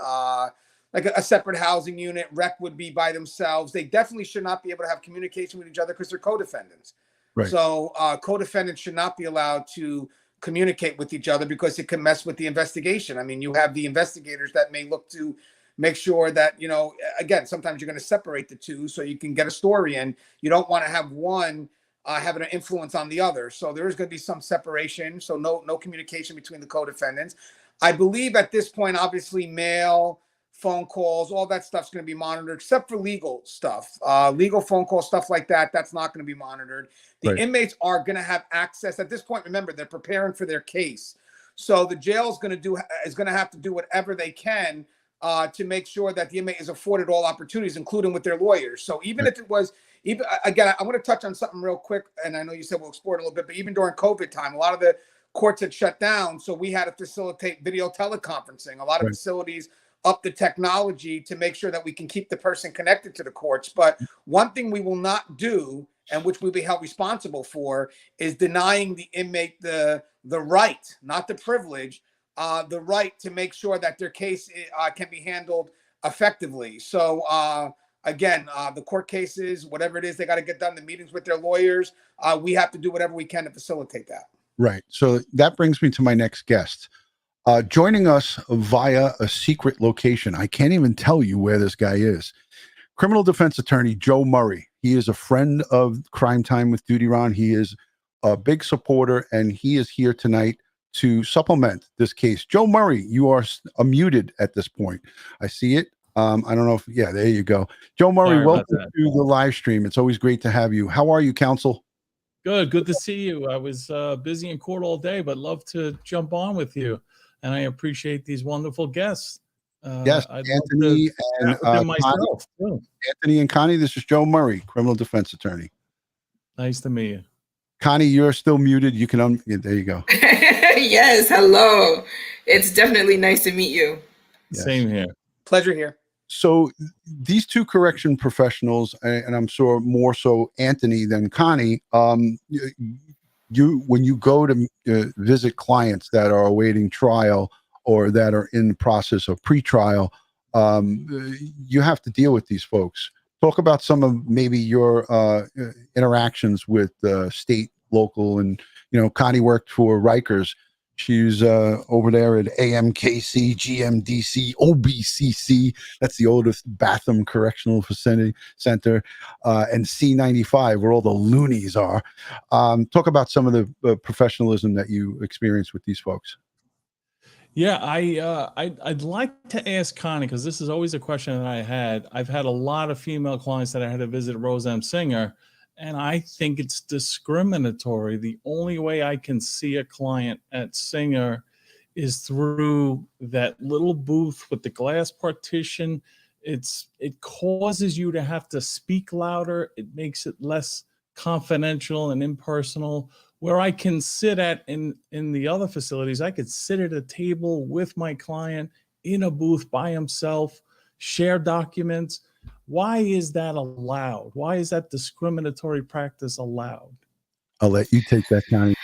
like a separate housing unit. Rec would be by themselves. They definitely should not be able to have communication with each other because they're co-defendants. Right. So co-defendants should not be allowed to communicate with each other because it can mess with the investigation. I mean, you have the investigators that may look to make sure that, you know, again, sometimes you're going to separate the two so you can get a story in. You don't want to have one having an influence on the other. So there is going to be some separation. So no communication between the co-defendants. I believe at this point, obviously, mail, phone calls, all that stuff's going to be monitored, except for legal stuff, legal phone call stuff like that. That's not going to be monitored. The inmates are going to have access at this point. Remember, they're preparing for their case, so the jail is going to have to do whatever they can to make sure that the inmate is afforded all opportunities, including with their lawyers. So even if it was, again, I want to touch on something real quick, and I know you said we'll explore it a little bit, but even during COVID time, a lot of the courts had shut down, so we had to facilitate video teleconferencing. A lot of facilities up the technology to make sure that we can keep the person connected to the courts. But one thing we will not do, and which we'll be held responsible for, is denying the inmate the right, not the privilege, the right to make sure that their case can be handled effectively. So again, the court cases, whatever it is, they got to get done, the meetings with their lawyers. We have to do whatever we can to facilitate that. Right. So that brings me to my next guest. Joining us via a secret location. I can't even tell you where this guy is. Criminal defense attorney Joe Murray. He is a friend of Crime Time with Dutyron. He is a big supporter, and he is here tonight to supplement this case. Joe Murray, you are muted at this point. I see it. I don't know if, yeah, there you go. Joe Murray, welcome to the live stream. It's always great to have you. How are you, counsel? Good to see you. I was busy in court all day, but love to jump on with you. And I appreciate these wonderful guests. Yes, Anthony and myself. Anthony and Connie, this is Joe Murray, criminal defense attorney. Nice to meet you. Connie, you're still muted. You can there you go. Yes, hello. It's definitely nice to meet you. Yes. Same here. Pleasure here. So these two correction professionals, and I'm sure more so Anthony than Connie, when you go to visit clients that are awaiting trial or that are in the process of pretrial, you have to deal with these folks. Talk about some of maybe your interactions with state, local, and, you know, Connie worked for Rikers. She's over there at AMKC, GMDC, OBCC. That's the oldest Batham Correctional Facility Center, and C95, where all the loonies are. Talk about some of the professionalism that you experience with these folks. Yeah, I'd like to ask Connie, because this is always a question that I had. I've had a lot of female clients that I had to visit Rose M. Singer, and I think it's discriminatory. The only way I can see a client at Singer is through that little booth with the glass partition. It causes you to have to speak louder. It makes it less confidential and impersonal. Where I can sit in the other facilities, I could sit at a table with my client in a booth by himself, share documents. Why is that allowed? Why is that discriminatory practice allowed? I'll let you take that, Connie.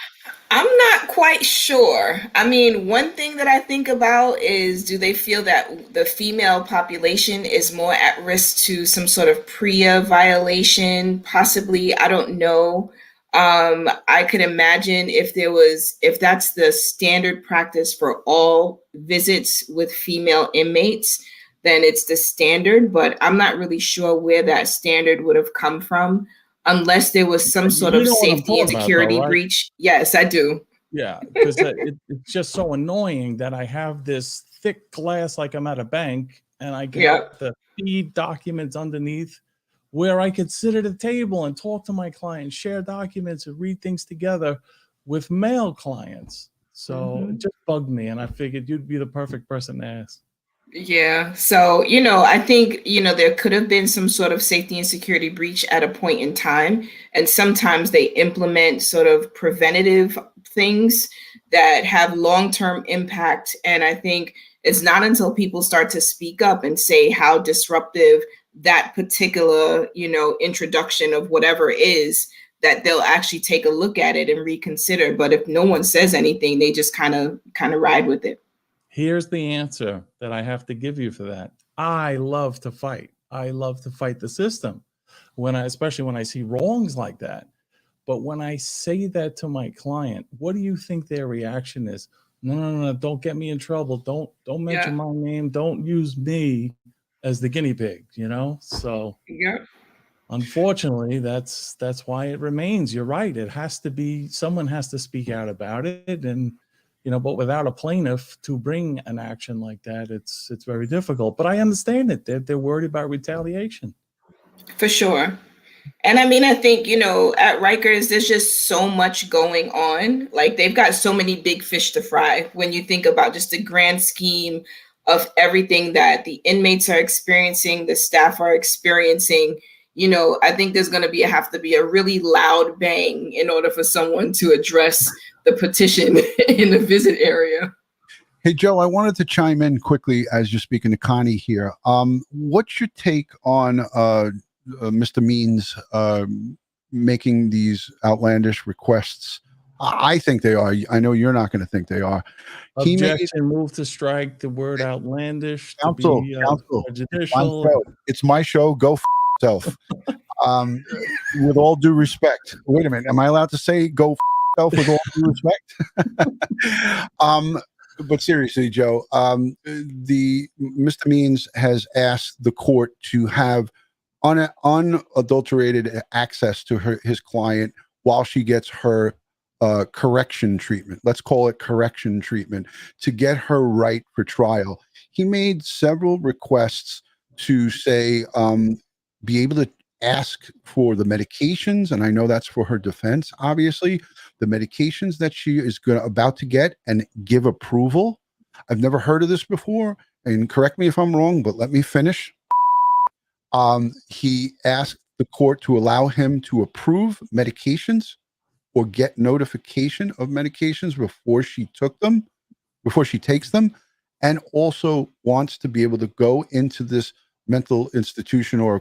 I'm not quite sure. I mean, one thing that I think about is, do they feel that the female population is more at risk to some sort of PREA violation? Possibly, I don't know. I could imagine if that's the standard practice for all visits with female inmates, then it's the standard. But I'm not really sure where that standard would have come from, unless there was some sort You of know what I'm safety and talking about, security though, right? breach. Yes, I do. Yeah, because it's just so annoying that I have this thick glass like I'm at a bank, and I Yeah. get the feed documents underneath where I could sit at a table and talk to my clients, share documents, and read things together with male clients. So it just bugged me, and I figured you'd be the perfect person to ask. Yeah. So, I think, there could have been some sort of safety and security breach at a point in time. And sometimes they implement sort of preventative things that have long-term impact. And I think it's not until people start to speak up and say how disruptive that particular, introduction of whatever is, that they'll actually take a look at it and reconsider. But if no one says anything, they just kind of ride with it. Here's the answer that I have to give you for that. I love to fight. I love to fight the system, especially when I see wrongs like that. But when I say that to my client, what do you think their reaction is? No, don't get me in trouble. Don't mention my name. Don't use me as the guinea pig, So unfortunately, that's why it remains. You're right. It has to be, someone has to speak out about it. And but without a plaintiff to bring an action like that, it's very difficult. But I understand it. They're worried about retaliation. For sure. And I mean, I think, at Rikers, there's just so much going on. Like, they've got so many big fish to fry when you think about just the grand scheme of everything that the inmates are experiencing, the staff are experiencing. I think there's going to have to be a really loud bang in order for someone to address the petition in the visit area. Hey, Joe, I wanted to chime in quickly as you're speaking to Connie here. What's your take on Mr. Means making these outlandish requests? I think they are. I know you're not going to think they are. Objection, move to strike the word outlandish. Counsel, prejudicial. It's my show. Go f yourself. With all due respect. Wait a minute. Am I allowed to say go f yourself with all due respect? But seriously, Joe, the Mr. Means has asked the court to have unadulterated access to his client while she gets her correction treatment. Let's call it correction treatment, to get her right for trial. He made several requests to say, be able to ask for the medications, and I know that's for her defense, obviously, the medications that she is about to get, and give approval. I've never heard of this before, and correct me if I'm wrong, but let me finish. He asked the court to allow him to approve medications or get notification of medications before she takes them, and also wants to be able to go into this mental institution or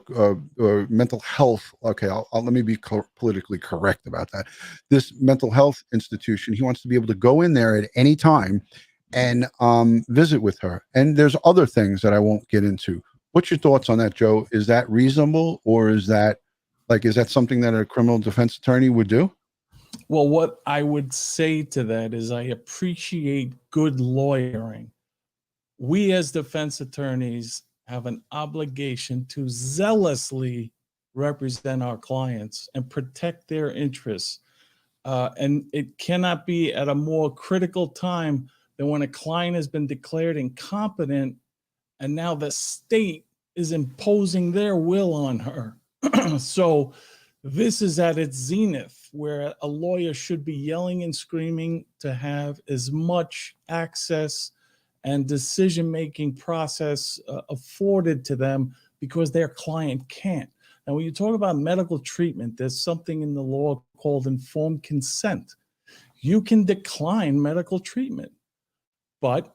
mental health. Okay, let me be politically correct about that. This mental health institution, he wants to be able to go in there at any time and visit with her. And there's other things that I won't get into. What's your thoughts on that, Joe? Is that reasonable, or is that something that a criminal defense attorney would do? Well, what I would say to that is I appreciate good lawyering. We as defense attorneys have an obligation to zealously represent our clients and protect their interests. And it cannot be at a more critical time than when a client has been declared incompetent and now the state is imposing their will on her. So this is at its zenith, where a lawyer should be yelling and screaming to have as much access and decision-making process afforded to them, because their client can't. Now, when you talk about medical treatment, there's something in the law called informed consent. You can decline medical treatment, but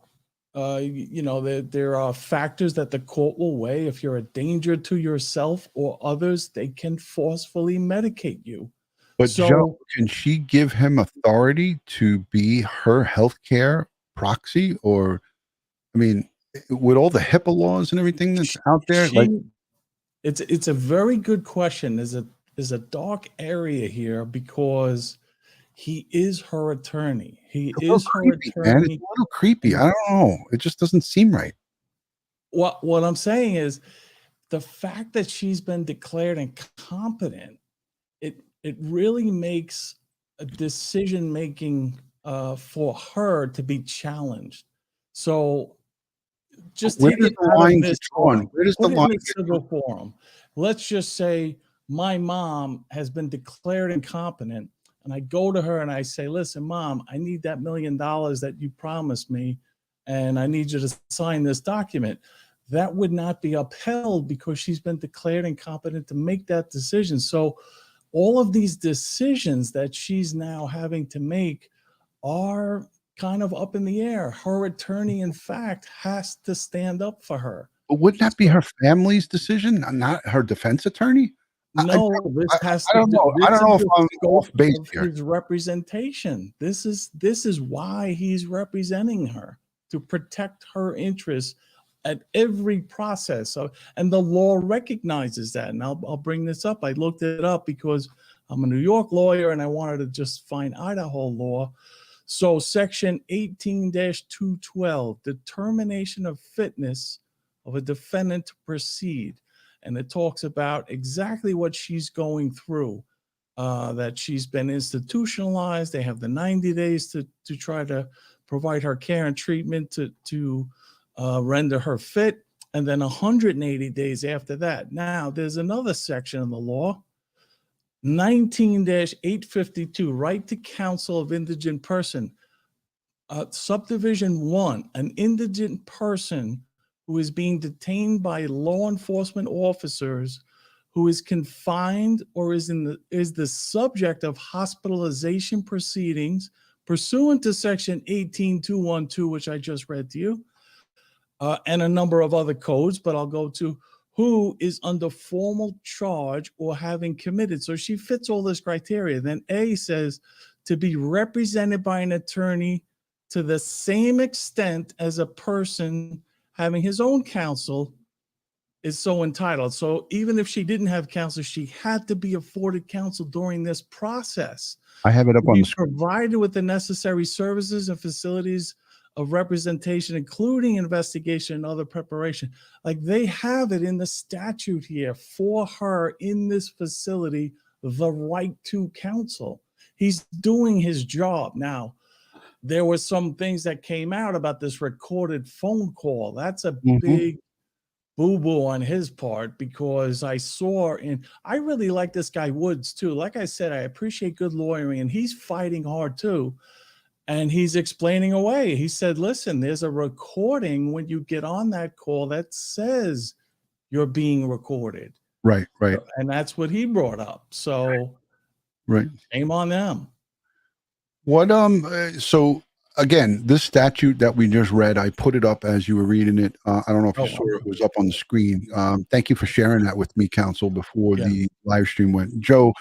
there are factors that the court will weigh. If you're a danger to yourself or others, they can forcefully medicate you. But Joe, can she give him authority to be her healthcare proxy? Or, I mean, with all the HIPAA laws and everything that's out there, it's a very good question. There's a dark area here, because he is her attorney. He is her attorney. Man. It's a little creepy. I don't know. It just doesn't seem right. what I'm saying is the fact that she's been declared incompetent, it really makes a decision making for her to be challenged. So just Where take does it the out of line this get drawn? forum. Where does the Put it line in a get civil forum. Let's just say my mom has been declared incompetent, and I go to her and I say, listen, Mom, I need that $1 million that you promised me, and I need you to sign this document. That would not be upheld because she's been declared incompetent to make that decision. So all of these decisions that she's now having to make are kind of up in the air. Her attorney, in fact, has to stand up for her. But wouldn't that be So, her family's decision, not her defense attorney? no, this has I to don't do, know. I this don't is know if the I'm off scope base of here. his representation. This is why he's representing her, to protect her interests at every process. So, and the law recognizes that. And I'll bring this up. I looked it up because I'm a New York lawyer and I wanted to just find Idaho law. So section 18-212, determination of fitness of a defendant to proceed. And it talks about exactly what she's going through, that she's been institutionalized. They have the 90 days to try to provide her care and treatment to render her fit, and then 180 days after that. Now, there's another section in the law, 19-852, right to counsel of indigent person. Subdivision 1, an indigent person who is being detained by law enforcement officers, who is confined or is the subject of hospitalization proceedings pursuant to section 18212, which I just read to you, and a number of other codes, but I'll go to who is under formal charge or having committed. So she fits all this criteria. Then A says to be represented by an attorney to the same extent as a person having his own counsel is so entitled. So even if she didn't have counsel, she had to be afforded counsel during this process. I have it up on Be the screen. provided with the necessary services and facilities of representation, including investigation and other preparation. Like they have it in the statute here for her in this facility, the right to counsel. He's doing his job. Now, there were some things that came out about this recorded phone call. That's a big boo-boo on his part, because I saw, and I really like this guy Woods too. Like I said, I appreciate good lawyering, and he's fighting hard too. And he's explaining away. He said, listen, there's a recording when you get on that call that says you're being recorded. Right. And that's what he brought up. So Right. shame on them. What so again, this statute that we just read, I put it up as you were reading it. I don't know if you saw it, it was up on the screen. Thank you for sharing that with me, counsel, before the live stream went. Joe,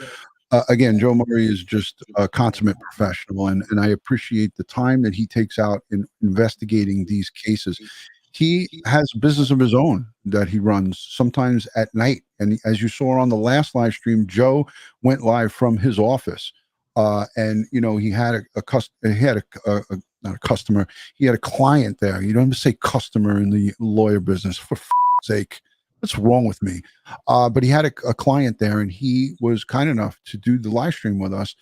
again, Joe Murray is just a consummate professional, and I appreciate the time that he takes out in investigating these cases. He has a business of his own that he runs sometimes at night. And as you saw on the last live stream, Joe went live from his office. And you know, he had not a customer, he had a client there. You don't even say customer in the lawyer business, for sake. What's wrong with me? But he had a client there, and he was kind enough to do the live stream with us.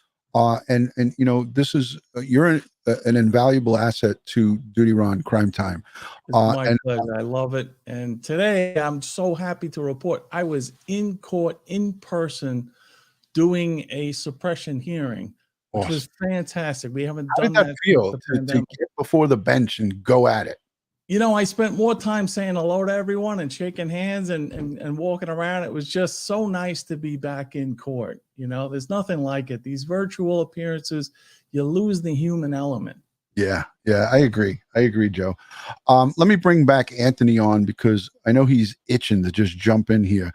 And you know, this is you're an invaluable asset to Dutyron Crime Time. It's my pleasure. I love it. And today I'm so happy to report I was in court in person doing a suppression hearing, which was fantastic. We haven't done that. How did that feel to get before the bench and go at it? You know, I spent more time saying hello to everyone and shaking hands and walking around. It was just so nice to be back in court. You know, there's nothing like it. These virtual appearances, you lose the human element. Yeah, I agree. Joe. Let me bring back Anthony on, because I know he's itching to just jump in here.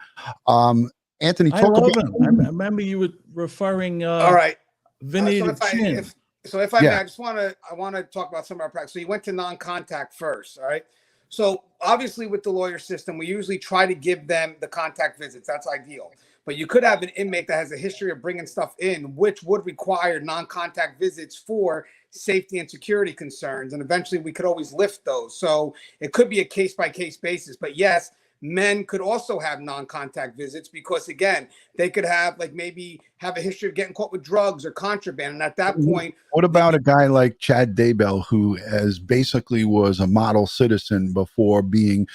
Anthony, I love him. I remember you were referring. All right. Vinny So if I may, I want to talk about some of our practice. So you went to non-contact first, all right? So obviously with the lawyer system, we usually try to give them the contact visits. That's ideal. but you could have an inmate that has a history of bringing stuff in, which would require non-contact visits for safety and security concerns. And eventually we could always lift those. So it could be a case-by-case basis. But yes, men could also have non-contact visits because, again, they could have maybe have a history of getting caught with drugs or contraband. And at that point, what about a guy like Chad Daybell, who basically was a model citizen before being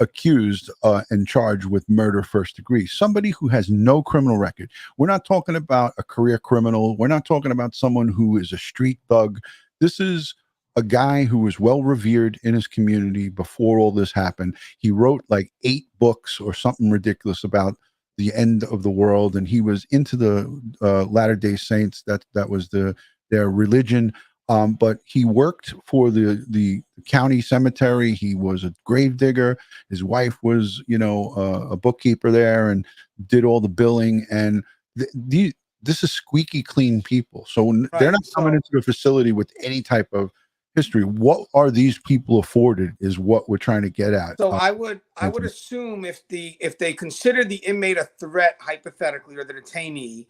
accused and charged with murder first degree? Somebody who has no criminal record. We're not talking about a career criminal. We're not talking about someone who is a street thug. This is a guy who was well revered in his community before all this happened. He wrote 8 books or something ridiculous about the end of the world, and he was into the Latter-day Saints. That was their religion. But he worked for the county cemetery. He was a grave digger. His wife was, a bookkeeper there and did all the billing. And this is squeaky clean people. So they're not coming into the facility with any type of history. What are these people afforded is what we're trying to get at. So I would assume if they consider the inmate a threat, hypothetically, or the detainee,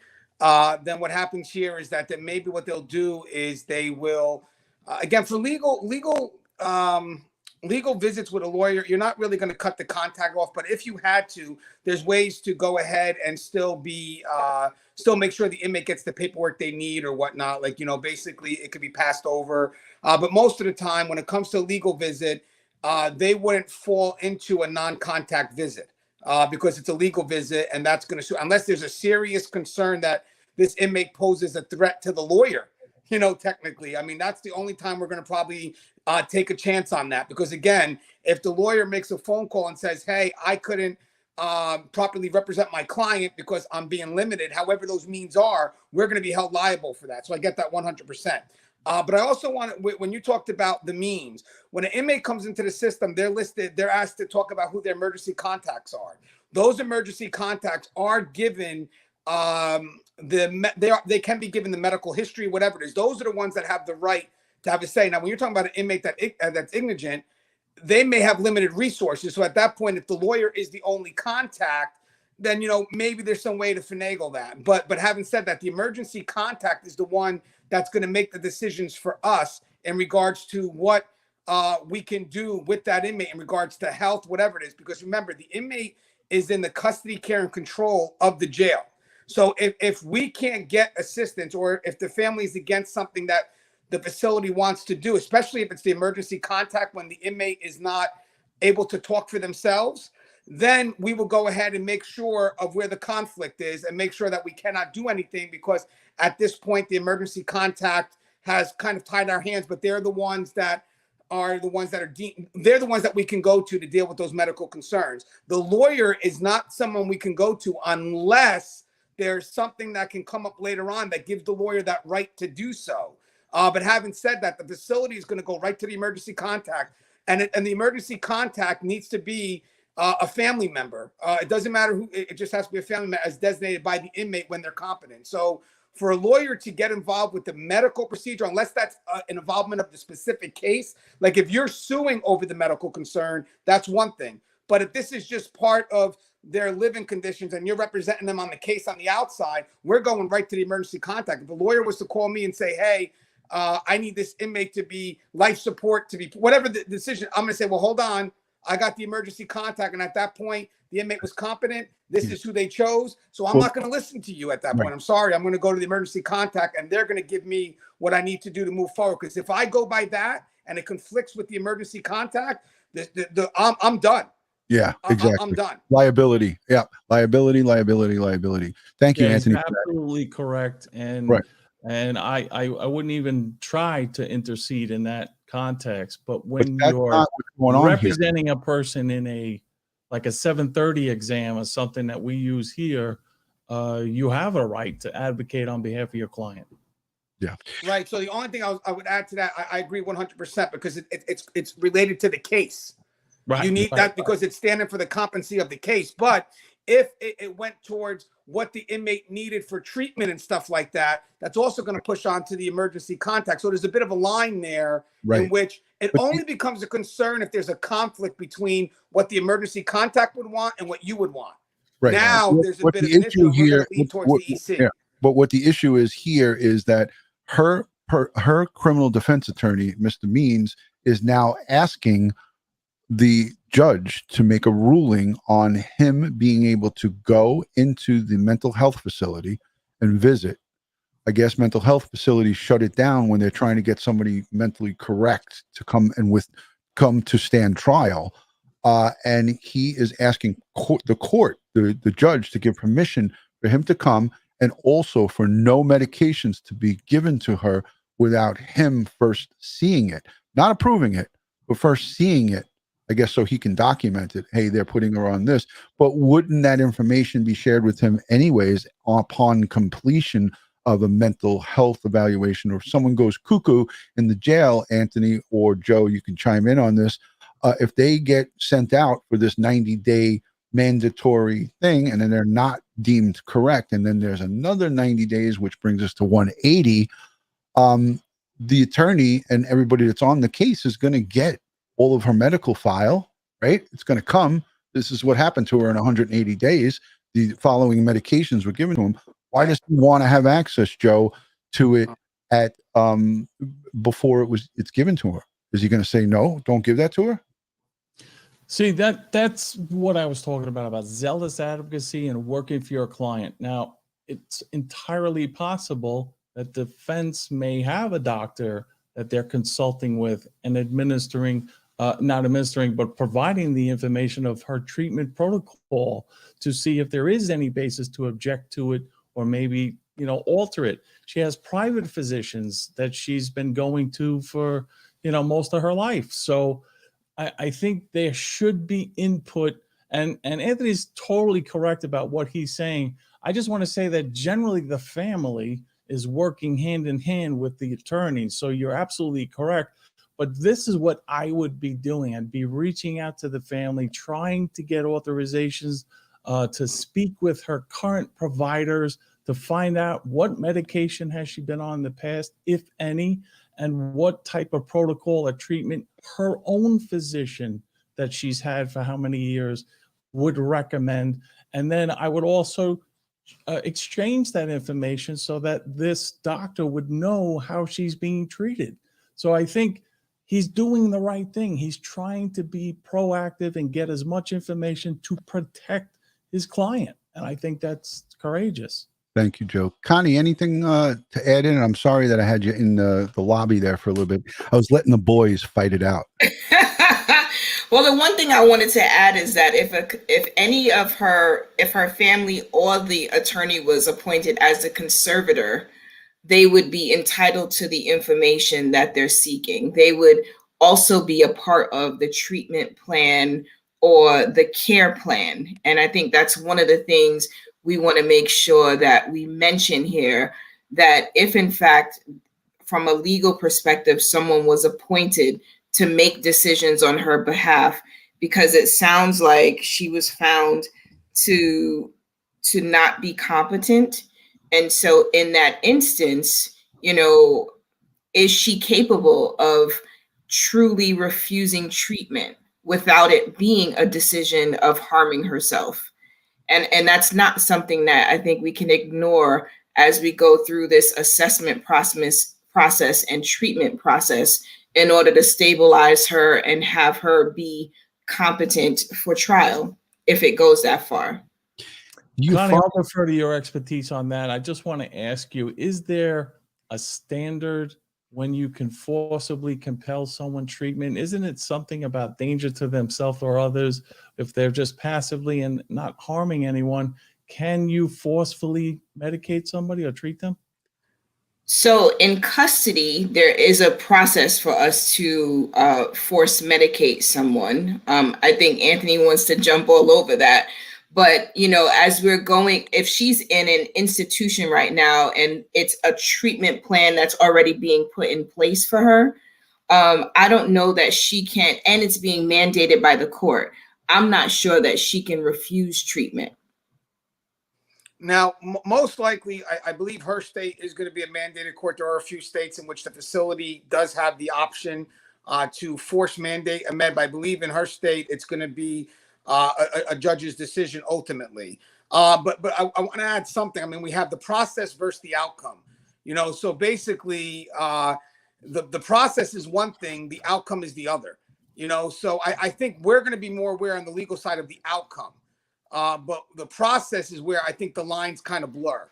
then what happens here is that maybe what they'll do is they will, again, for legal visits with a lawyer, you're not really going to cut the contact off. But if you had to, there's ways to go ahead and still make sure the inmate gets the paperwork they need or whatnot. Basically it could be passed over. But most of the time when it comes to a legal visit, they wouldn't fall into a non-contact visit because it's a legal visit, and that's going to, unless there's a serious concern that this inmate poses a threat to the lawyer, technically. I mean, that's the only time we're going to probably take a chance on that. Because again, if the lawyer makes a phone call and says, hey, I couldn't properly represent my client because I'm being limited, however those means are, we're going to be held liable for that. So I get that 100%. But I also when you talked about the means, when an inmate comes into the system, they're asked to talk about who their emergency contacts are. Those emergency contacts are given, they can be given the medical history, whatever it is. Those are the ones that have the right to have a say. Now, when you're talking about an inmate that's indigent, they may have limited resources. So at that point, if the lawyer is the only contact, then, maybe there's some way to finagle that. But having said that, the emergency contact is the one that's going to make the decisions for us in regards to what we can do with that inmate in regards to health, whatever it is. Because remember, the inmate is in the custody, care, and control of the jail. So if we can't get assistance, or if the family is against something that the facility wants to do, especially if it's the emergency contact when the inmate is not able to talk for themselves, then we will go ahead and make sure of where the conflict is and make sure that we cannot do anything, because at this point, the emergency contact has kind of tied our hands, but they're the ones that they're the ones that we can go to deal with those medical concerns. The lawyer is not someone we can go to unless there's something that can come up later on that gives the lawyer that right to do so. But having said that, the facility is going to go right to the emergency contact, and the emergency contact needs to be a family member. It doesn't matter who, it just has to be a family member as designated by the inmate when they're competent. So for a lawyer to get involved with the medical procedure, unless that's an involvement of the specific case, like if you're suing over the medical concern, that's one thing. But if this is just part of their living conditions and you're representing them on the case on the outside, we're going right to the emergency contact. If a lawyer was to call me and say, hey, I need this inmate to be life support, to be whatever the decision, I'm going to say, well, hold on. I got the emergency contact. And at that point, the inmate was competent. This is who they chose. So I'm not going to listen to you at that point. I'm sorry. I'm going to go to the emergency contact, and they're going to give me what I need to do to move forward. Because if I go by that and it conflicts with the emergency contact, I'm done. Yeah, exactly. I'm done. Liability. Yeah. Liability. Thank you, Anthony. Absolutely correct. And right. And I wouldn't even try to intercede in that context. But when you're representing a person in a 730 exam or something that we use here, you have a right to advocate on behalf of your client. Yeah. Right. So the only thing I would add to that, I agree 100% because it's related to the case. Right. You need that because it's standing for the competency of the case. But if it went towards what the inmate needed for treatment and stuff like that, that's also going to push on to the emergency contact. So there's a bit of a line there in which it only becomes a concern if there's a conflict between what the emergency contact would want and what you would want. Right. Now What, there's a what bit of the an issue, issue and we're going here, to lead towards what, the EC. yeah, but what the issue is here is that her criminal defense attorney, Mr. Means, is now asking the judge to make a ruling on him being able to go into the mental health facility and visit. I guess mental health facilities shut it down when they're trying to get somebody mentally correct to come to stand trial. And he is asking the judge, to give permission for him to come, and also for no medications to be given to her without him first seeing it, not approving it, but first seeing it, I guess, so he can document it. Hey, they're putting her on this. But wouldn't that information be shared with him anyways upon completion of a mental health evaluation? Or if someone goes cuckoo in the jail, Anthony or Joe, you can chime in on this. If they get sent out for this 90-day mandatory thing, and then they're not deemed correct, and then there's another 90 days, which brings us to 180, the attorney and everybody that's on the case is going to get all of her medical file, right? It's going to come. This is what happened to her in 180 days. The following medications were given to him. Why does he want to have access, Joe, to it at before it's given to her? Is he going to say no? Don't give that to her? See, that's what I was talking about zealous advocacy and working for your client. Now, it's entirely possible that defense may have a doctor that they're consulting with and administering, not administering, but providing the information of her treatment protocol to see if there is any basis to object to it, or maybe, alter it. She has private physicians that she's been going to for, most of her life. So I think there should be input, and Anthony's totally correct about what he's saying. I just want to say that generally the family is working hand in hand with the attorney. So you're absolutely correct. But this is what I would be doing. I'd be reaching out to the family, trying to get authorizations to speak with her current providers to find out what medication has she been on in the past, if any, and what type of protocol or treatment her own physician that she's had for how many years would recommend. And then I would also exchange that information so that this doctor would know how she's being treated. So I think he's doing the right thing. He's trying to be proactive and get as much information to protect his client. And I think that's courageous. Thank you, Joe. Connie, anything to add in? I'm sorry that I had you in the lobby there for a little bit. I was letting the boys fight it out. Well, the one thing I wanted to add is that if her family or the attorney was appointed as the conservator, they would be entitled to the information that they're seeking. They would also be a part of the treatment plan or the care plan. And I think that's one of the things we want to make sure that we mention here, that if in fact, from a legal perspective, someone was appointed to make decisions on her behalf, because it sounds like she was found to not be competent. And so in that instance, is she capable of truly refusing treatment without it being a decision of harming herself? And that's not something that I think we can ignore as we go through this assessment process and treatment process in order to stabilize her and have her be competent for trial if it goes that far. Connie, I'll refer to your expertise on that. I just want to ask you, is there a standard when you can forcibly compel someone treatment? Isn't it something about danger to themselves or others? If they're just passively and not harming anyone, can you forcefully medicate somebody or treat them? So in custody, there is a process for us to force medicate someone. I think Anthony wants to jump all over that. But, as we're going, if she's in an institution right now and it's a treatment plan that's already being put in place for her, I don't know that she can, and it's being mandated by the court. I'm not sure that she can refuse treatment. Now, most likely, I believe her state is going to be a mandated court. There are a few states in which the facility does have the option to force mandate a med. I believe in her state, it's going to be a judge's decision ultimately. But I want to add something. I mean, we have the process versus the outcome. So basically, the process is one thing, the outcome is the other. So I think we're going to be more aware on the legal side of the outcome. But the process is where I think the lines kind of blur,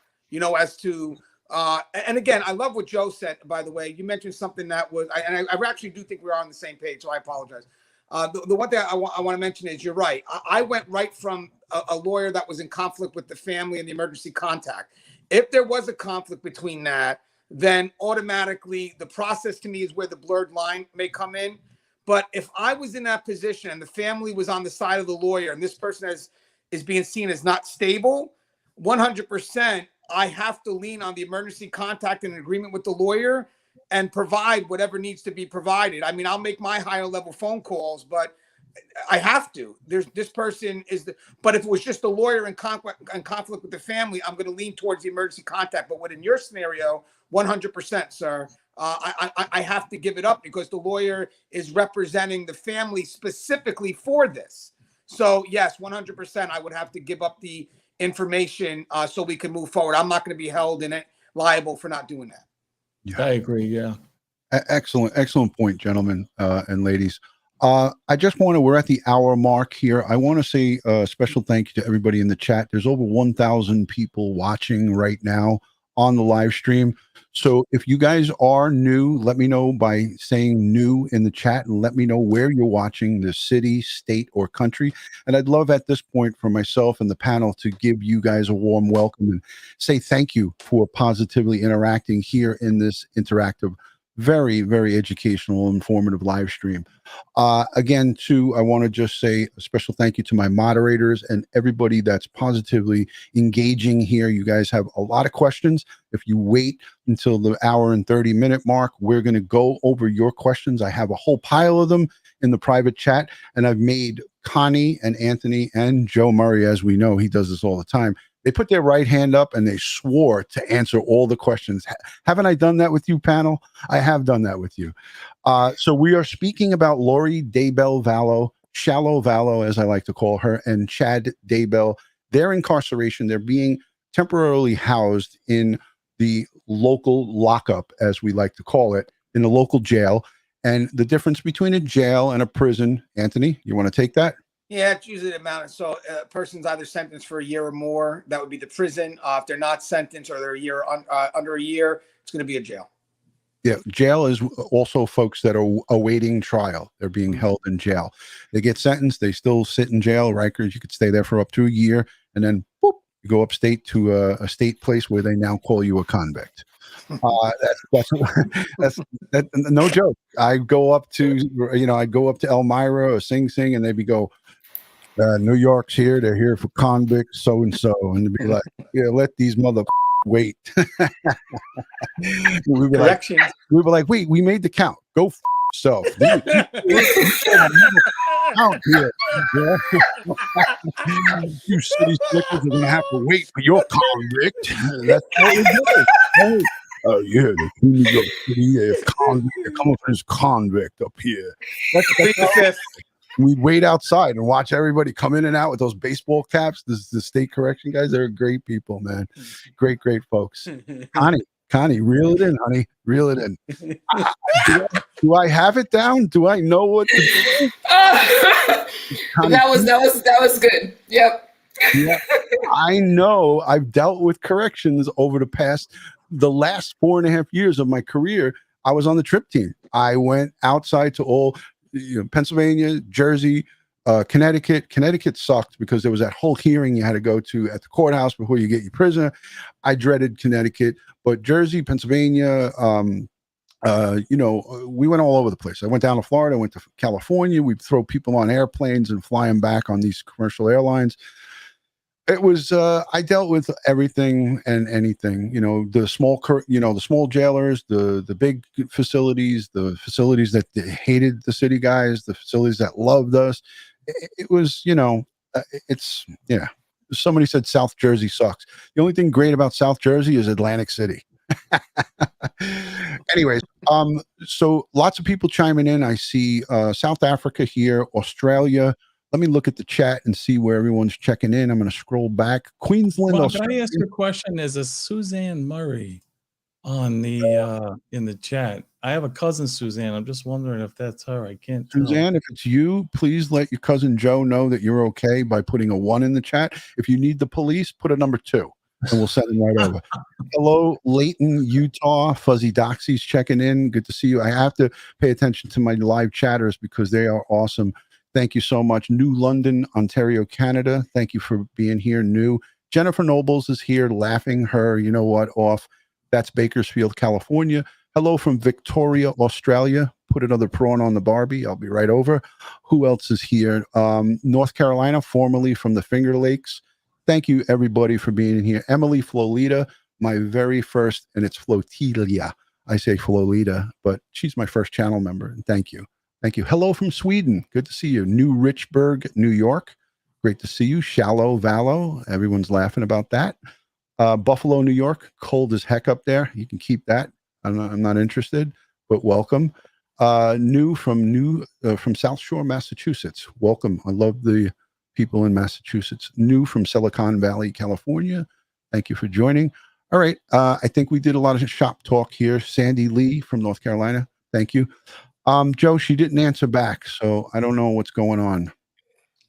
as to, and again, I love what Joe said, by the way. You mentioned something that was, I actually do think we're on the same page, so I apologize. The one thing I want to mention is you're right. I went right from a lawyer that was in conflict with the family and the emergency contact. If there was a conflict between that, then automatically the process to me is where the blurred line may come in. But if I was in that position and the family was on the side of the lawyer and this person is being seen as not stable, 100%, I have to lean on the emergency contact and an agreement with the lawyer and provide whatever needs to be provided. I mean, I'll make my higher level phone calls, but I have to. This person is but if it was just a lawyer in conflict with the family, I'm going to lean towards the emergency contact. But in your scenario, 100%, sir, I have to give it up because the lawyer is representing the family specifically for this. So yes, 100%, I would have to give up the information so we can move forward. I'm not going to be held liable for not doing that. Yeah. I agree. Yeah. Excellent point, gentlemen and ladies. I just we're at the hour mark here. I want to say a special thank you to everybody in the chat. There's over 1,000 people watching right now on the live stream. So if you guys are new, let me know by saying new in the chat and let me know where you're watching, the city, state, or country. And I'd love at this point for myself and the panel to give you guys a warm welcome and say thank you for positively interacting here in this interactive, very, very educational, informative live stream. Again, too, I want to just say a special thank you to my moderators and everybody that's positively engaging here. You guys have a lot of questions. If you wait until the hour and 30-minute mark, we're going to go over your questions. I have a whole pile of them in the private chat, and I've made Connie and Anthony and Joe Murray, as we know, he does this all the time. They put their right hand up and they swore to answer all the questions. Haven't I done that with you, panel? I have done that with you. So we are speaking about Lori Daybell Vallow, Shallow Vallow, as I like to call her, and Chad Daybell. Their incarceration, they're being temporarily housed in the local lockup, as we like to call it, in the local jail. And the difference between a jail and a prison, Anthony, you want to take that? Yeah, it's usually the amount. So a person's either sentenced for a year or more. That would be the prison. If they're not sentenced or they're under a year, it's going to be a jail. Yeah, jail is also folks that are awaiting trial. They're being held in jail. They get sentenced. They still sit in jail. Rikers, you could stay there for up to a year, and then boop, you go upstate to a state place where they now call you a convict. That's no joke. I go up to Elmira or Sing Sing, and they'd be go, New York's here. They're here for convicts, so and so, and they'd be like, yeah, let these mother wait. we were like, wait, we made the count. Go yourself. Out here. Yeah. You city slickers are gonna have to wait for your convict. That's what we do. Oh yeah, the New York City convict. They're coming for this convict up here. That's we wait outside and watch everybody come in and out with those baseball caps. The state correction guys, they're great people, man. Great folks. Connie, reel it in, honey. Reel it in. Do I have it down? Do I know what to do? That was good. Yep. Yeah, I know. I've dealt with corrections over the last 4.5 years of my career. I was on the trip team. I went outside to all Pennsylvania, Jersey, Connecticut. Connecticut sucked because there was that whole hearing you had to go to at the courthouse before you get your prisoner. I dreaded Connecticut, but Jersey, Pennsylvania, we went all over the place. I went down to Florida, I went to California. We'd throw people on airplanes and fly them back on these commercial airlines. It was, I dealt with everything and anything, the small jailers, the big facilities, the facilities that hated the city guys, the facilities that loved us. It was, somebody said South Jersey sucks. The only thing great about South Jersey is Atlantic City. Anyways, so lots of people chiming in. I see South Africa here, Australia, let me look at the chat and see where everyone's checking in. I'm going to scroll back. Queensland, Ron, can I Australia. ask you a question? There's a Suzanne Murray on the in the chat. I have a cousin Suzanne. I'm just wondering if that's her. I can't tell. Suzanne, if it's you, please let your cousin Joe know that you're okay by putting a 1 in the chat. If you need the police, put a number 2, and we'll send them right over. Hello, Layton, Utah. Fuzzy Doxy's checking in. Good to see you. I have to pay attention to my live chatters because they are awesome. Thank you so much. New London, Ontario, Canada. Thank you for being here. New Jennifer Nobles is here, laughing her, you know what, off. That's Bakersfield, California. Hello from Victoria, Australia. Put another prawn on the Barbie. I'll be right over. Who else is here? North Carolina, formerly from the Finger Lakes. Thank you, everybody, for being here. Emily Flolita, my very first, and it's Flotilia. I say Flolita, but she's my first channel member. And thank you. Thank you. Hello from Sweden. Good to see you. New Richburg, New York. Great to see you. Shallow Vallow. Everyone's laughing about that. Buffalo, New York. Cold as heck up there. You can keep that. I'm not interested, but welcome. New from South Shore, Massachusetts. Welcome. I love the people in Massachusetts. New from Silicon Valley, California. Thank you for joining. All right. I think we did a lot of shop talk here. Sandy Lee from North Carolina. Thank you. Joe, she didn't answer back, so I don't know what's going on.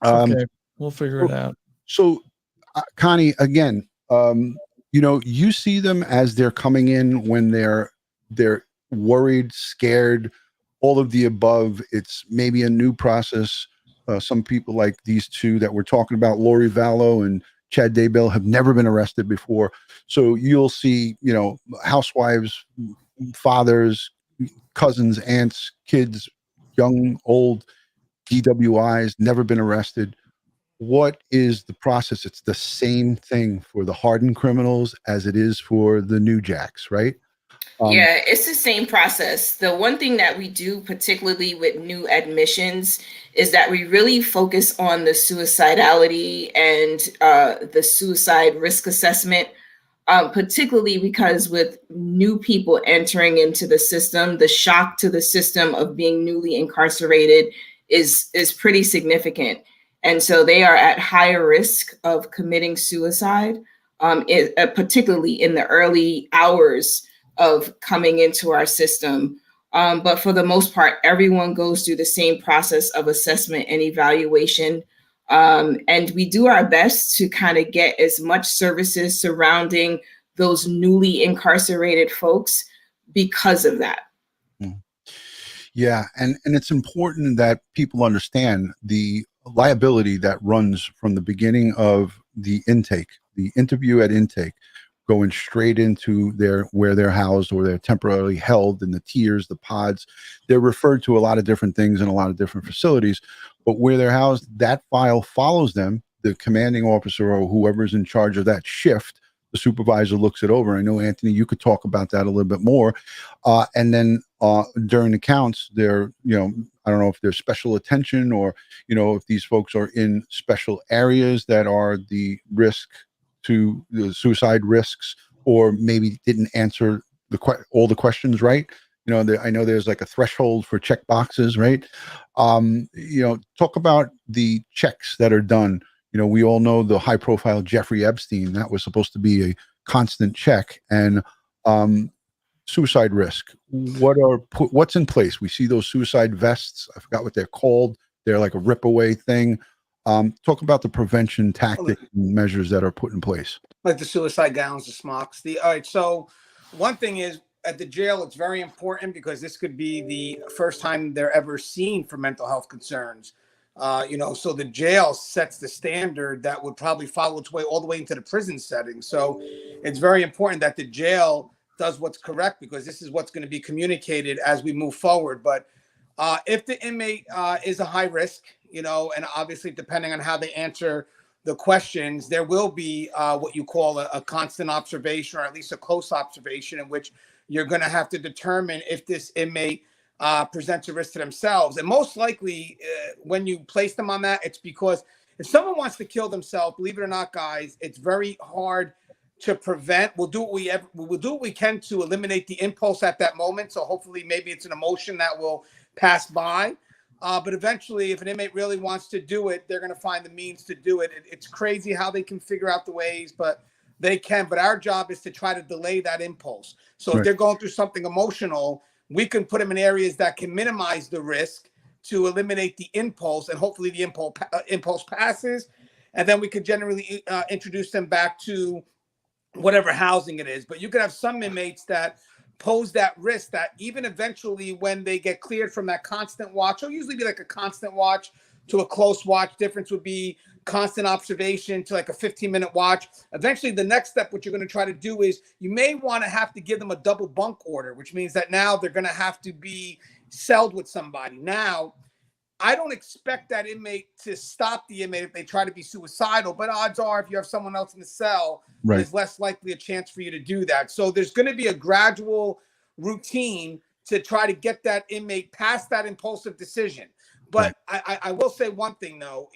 Okay, we'll figure it out. So, Connie, again, you know, you see them as they're coming in when they're worried, scared, all of the above. It's maybe a new process. Some people like these two that we're talking about, Lori Vallow and Chad Daybell, have never been arrested before. So you'll see, you know, housewives, fathers, cousins, aunts, kids, young, old, DWIs, never been arrested. What is the process? It's the same thing for the hardened criminals as it is for the new jacks, right? Yeah, it's the same process. The one thing that we do, particularly with new admissions, is that we really focus on the suicidality and the suicide risk assessment, particularly because with new people entering into the system, the shock to the system of being newly incarcerated is pretty significant. And so they are at higher risk of committing suicide, particularly in the early hours of coming into our system. But for the most part, everyone goes through the same process of assessment and evaluation. And we do our best to kind of get as much services surrounding those newly incarcerated folks because of that. Yeah, and it's important that people understand the liability that runs from the beginning of the intake, the interview at intake, going straight into where they're housed or they're temporarily held in the tiers, the pods. They're referred to a lot of different things in a lot of different facilities, but where they're housed, that file follows them. The commanding officer or whoever's in charge of that shift, the supervisor looks it over. I know, Anthony, you could talk about that a little bit more. And then during the counts, there, you know, I don't know if there's special attention or, you know, if these folks are in special areas that are the risk to the suicide risks, or maybe didn't answer all the questions right. You know, I know there's like a threshold for check boxes, right? You know, talk about the checks that are done. You know, we all know the high profile Jeffrey Epstein, that was supposed to be a constant check. And suicide risk, what's in place? We see those suicide vests. I forgot what they're called. They're like a rip away thing. Talk about the prevention tactics and measures that are put in place. Like the suicide gowns, the smocks. All right. So one thing is, at the jail, it's very important because this could be the first time they're ever seen for mental health concerns. You know, so the jail sets the standard that would probably follow its way all the way into the prison setting. So it's very important that the jail does what's correct, because this is what's going to be communicated as we move forward. But if the inmate is a high risk, you know, and obviously depending on how they answer the questions, there will be what you call a constant observation, or at least a close observation, in which you're going to have to determine if this inmate presents a risk to themselves. And most likely, when you place them on that, it's because if someone wants to kill themselves, believe it or not, guys, it's very hard to prevent. We'll do what we can to eliminate the impulse at that moment. So hopefully maybe it's an emotion that will pass by. But eventually, if an inmate really wants to do it, they're going to find the means to do it. It's crazy how they can figure out the ways, but they can. But our job is to try to delay that impulse. So if Right. they're going through something emotional, we can put them in areas that can minimize the risk to eliminate the impulse, and hopefully the impulse passes. And then we could generally introduce them back to whatever housing it is. But you could have some inmates that pose that risk that even eventually when they get cleared from that constant watch, it'll usually be like a constant watch to a close watch. Difference would be constant observation to like a 15-minute watch. Eventually, the next step, what you're going to try to do is you may want to have to give them a double bunk order, which means that now they're going to have to be celled with somebody. Now, I don't expect that inmate to stop the inmate if they try to be suicidal, but odds are if you have someone else in the cell, Right. there's less likely a chance for you to do that. So there's going to be a gradual routine to try to get that inmate past that impulsive decision. But Right. I will say one thing, though.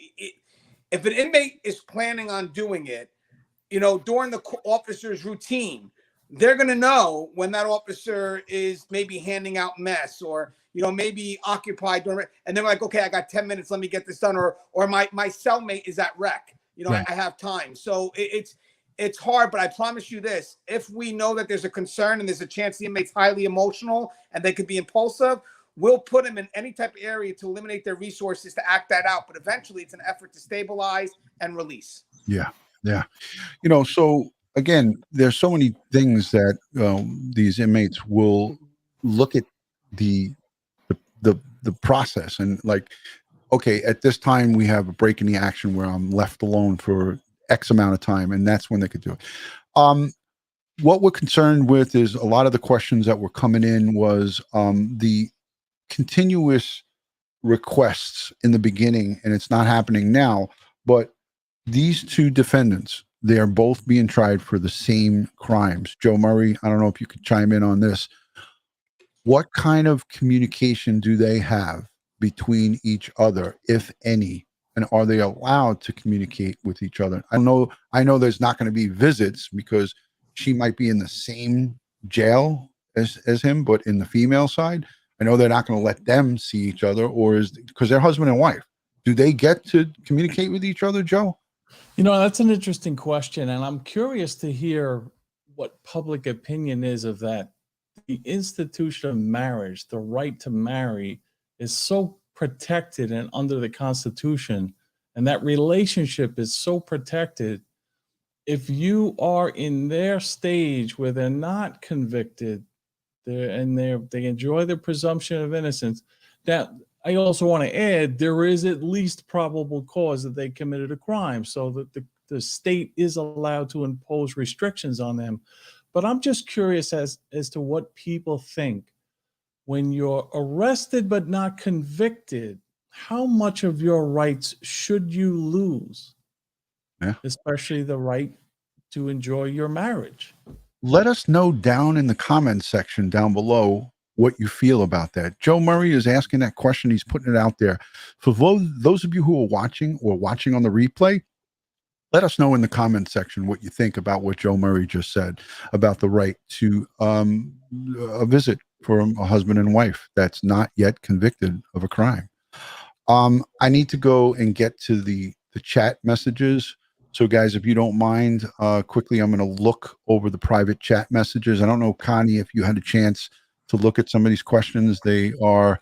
If an inmate is planning on doing it, during the officer's routine, they're going to know when that officer is maybe handing out mess or, maybe occupied during, and they're like, okay, I got 10 minutes. Let me get this done. Or my cellmate is at rec. Right. I have time. So it's hard, but I promise you this, if we know that there's a concern and there's a chance the inmate's highly emotional and they could be impulsive, we'll put them in any type of area to eliminate their resources to act that out. But eventually it's an effort to stabilize and release. Yeah. Yeah. So again, there's so many things that these inmates will look at the process and like, okay, at this time we have a break in the action where I'm left alone for X amount of time, and that's when they could do it. What we're concerned with is a lot of the questions that were coming in was the continuous requests in the beginning, and it's not happening now, but these two defendants, they are both being tried for the same crimes. Joe Murray, I don't know if you could chime in on this. What kind of communication do they have between each other, if any? And are they allowed to communicate with each other? I know there's not going to be visits because she might be in the same jail as him, but in the female side, I know they're not going to let them see each other, or is because they're husband and wife. Do they get to communicate with each other, Joe? That's an interesting question, and I'm curious to hear what public opinion is of that. The institution of marriage, the right to marry, is so protected and under the Constitution, and that relationship is so protected. If you are in their stage where they're not convicted, they enjoy the presumption of innocence, that I also want to add, there is at least probable cause that they committed a crime, so that the state is allowed to impose restrictions on them. But I'm just curious as to what people think. When you're arrested but not convicted, how much of your rights should you lose? Yeah. Especially the right to enjoy your marriage. Let us know down in the comments section down below what you feel about that. Joe Murray is asking that question. He's putting it out there. For those of you who are watching or watching on the replay, let us know in the comment section what you think about what Joe Murray just said about the right to a visit for a husband and wife that's not yet convicted of a crime. I need to go and get to the chat messages. So guys, if you don't mind, quickly, I'm going to look over the private chat messages. I don't know, Connie, if you had a chance to look at some of these questions. They are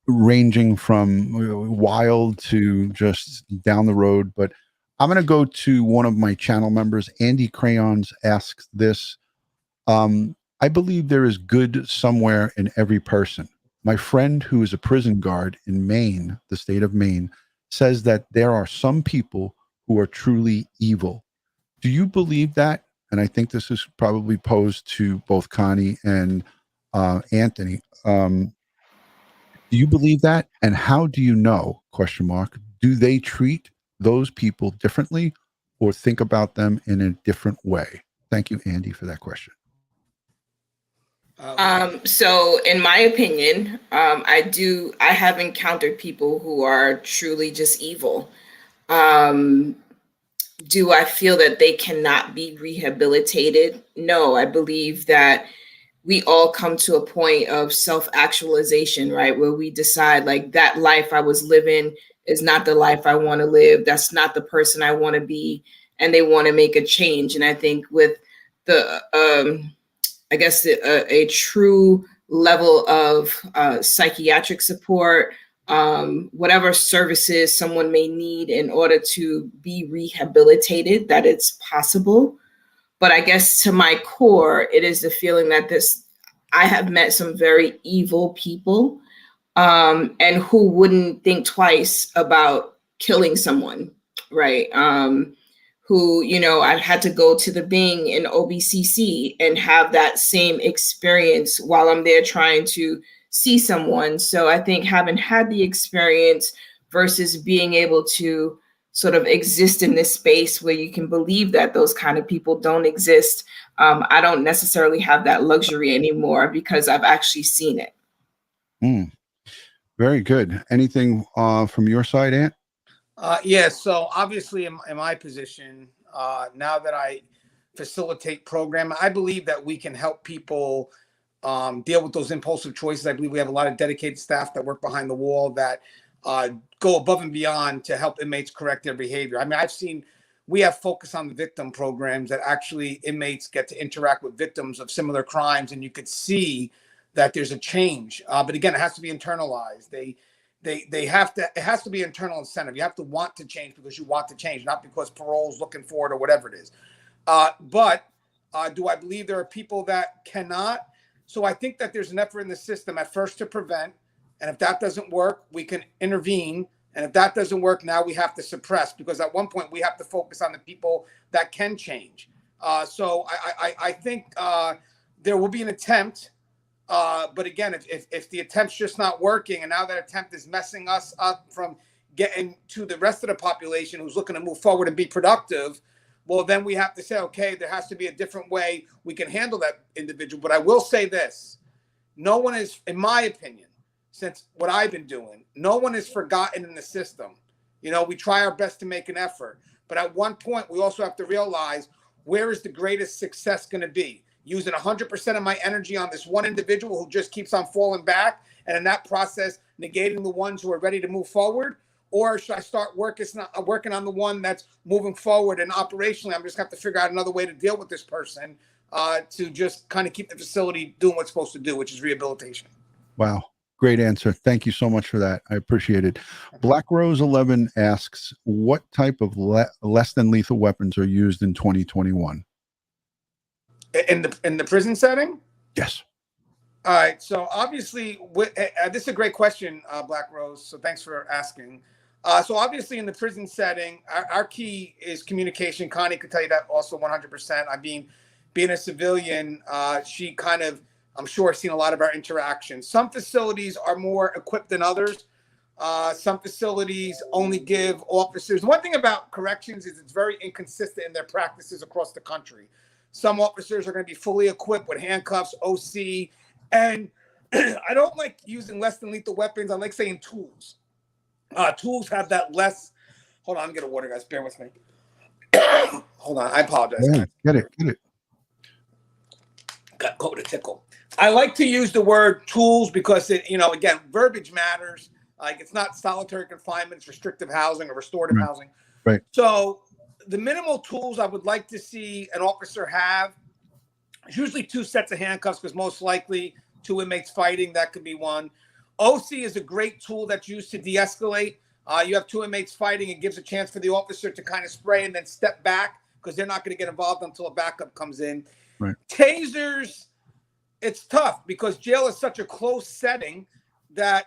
ranging from wild to just down the road, but I'm going to go to one of my channel members. Andy Crayons asks this. I believe there is good somewhere in every person. My friend, who is a prison guard in Maine, the state of Maine, says that there are some people who are truly evil. Do you believe that? And I think this is probably posed to both Connie and Anthony. Do you believe that? And how do you know, ? Do they treat those people differently or think about them in a different way? Thank you, Andy, for that question. So in my opinion, I have encountered people who are truly just evil. Do I feel that they cannot be rehabilitated? No, I believe that we all come to a point of self-actualization, right? Where we decide like that life I was living is not the life I want to live. That's not the person I want to be. And they want to make a change. And I think with the, I guess, a true level of psychiatric support, whatever services someone may need in order to be rehabilitated, that it's possible. But I guess to my core, it is the feeling that I have met some very evil people, and who wouldn't think twice about killing someone, right? Who, I had to go to the Bing in OBCC and have that same experience while I'm there trying to see someone. So I think having had the experience versus being able to sort of exist in this space where you can believe that those kind of people don't exist, I don't necessarily have that luxury anymore because I've actually seen it. Very good. Anything from your side, Ant? Yeah, so obviously in my position, now that I facilitate program, I believe that we can help people deal with those impulsive choices. I believe we have a lot of dedicated staff that work behind the wall that go above and beyond to help inmates correct their behavior. I mean, we have focus on the victim programs that actually inmates get to interact with victims of similar crimes, and you could see that there's a change. But again, it has to be internalized. It has to be internal incentive. You have to want to change because you want to change, not because parole's looking for it or whatever it is. But do I believe there are people that cannot? So I think that there's an effort in the system at first to prevent. And if that doesn't work, we can intervene. And if that doesn't work, now we have to suppress, because at one point we have to focus on the people that can change. So I think there will be an attempt. But again, if the attempt's just not working, and now that attempt is messing us up from getting to the rest of the population who's looking to move forward and be productive, well, then we have to say, okay, there has to be a different way we can handle that individual. But I will say this, no one is, in my opinion, since what I've been doing, no one is forgotten in the system. We try our best to make an effort. But at one point, we also have to realize, where is the greatest success going to be? Using 100% of my energy on this one individual who just keeps on falling back, and in that process, negating the ones who are ready to move forward? Or should I start working on the one that's moving forward, and operationally, I'm just going to have to figure out another way to deal with this person to just kind of keep the facility doing what's supposed to do, which is rehabilitation. Wow. Great answer. Thank you so much for that. I appreciate it. Black Rose 11 asks, what type of less than lethal weapons are used in 2021? In the prison setting? Yes. All right. So obviously, this is a great question, Black Rose. So thanks for asking. So obviously, in the prison setting, our key is communication. Connie could tell you that also 100%. I mean, being a civilian, she kind of, I'm sure, seen a lot of our interactions. Some facilities are more equipped than others. Some facilities only give officers. One thing about corrections is it's very inconsistent in their practices across the country. Some officers are going to be fully equipped with handcuffs, OC, and I don't like using less than lethal weapons. I like saying tools. Tools have that less. Hold on, I'm getting water, guys. Bear with me. Hold on, I apologize. Yeah, get it. Got caught with a tickle. I like to use the word tools because it, again, verbiage matters. Like, it's not solitary confinement, it's restrictive housing or restorative housing. Right. So the minimal tools I would like to see an officer have, usually 2 sets of handcuffs, because most likely 2 inmates fighting, that could be one. OC is a great tool that's used to de-escalate. You have 2 inmates fighting, it gives a chance for the officer to kind of spray and then step back, because they're not going to get involved until a backup comes in. Right. Tasers, it's tough because jail is such a close setting that,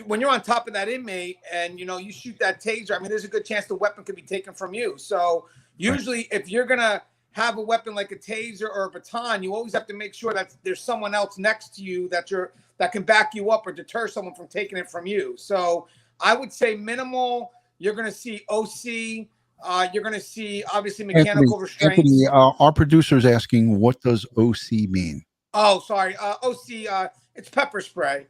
when you're on top of that inmate and, you shoot that taser, I mean, there's a good chance the weapon could be taken from you. So usually if you're going to have a weapon like a taser or a baton, you always have to make sure that there's someone else next to you that can back you up or deter someone from taking it from you. So I would say minimal, you're going to see OC, you're going to see obviously mechanical restraints. Anthony, our producer's asking, what does OC mean? Oh, sorry. OC, it's pepper spray.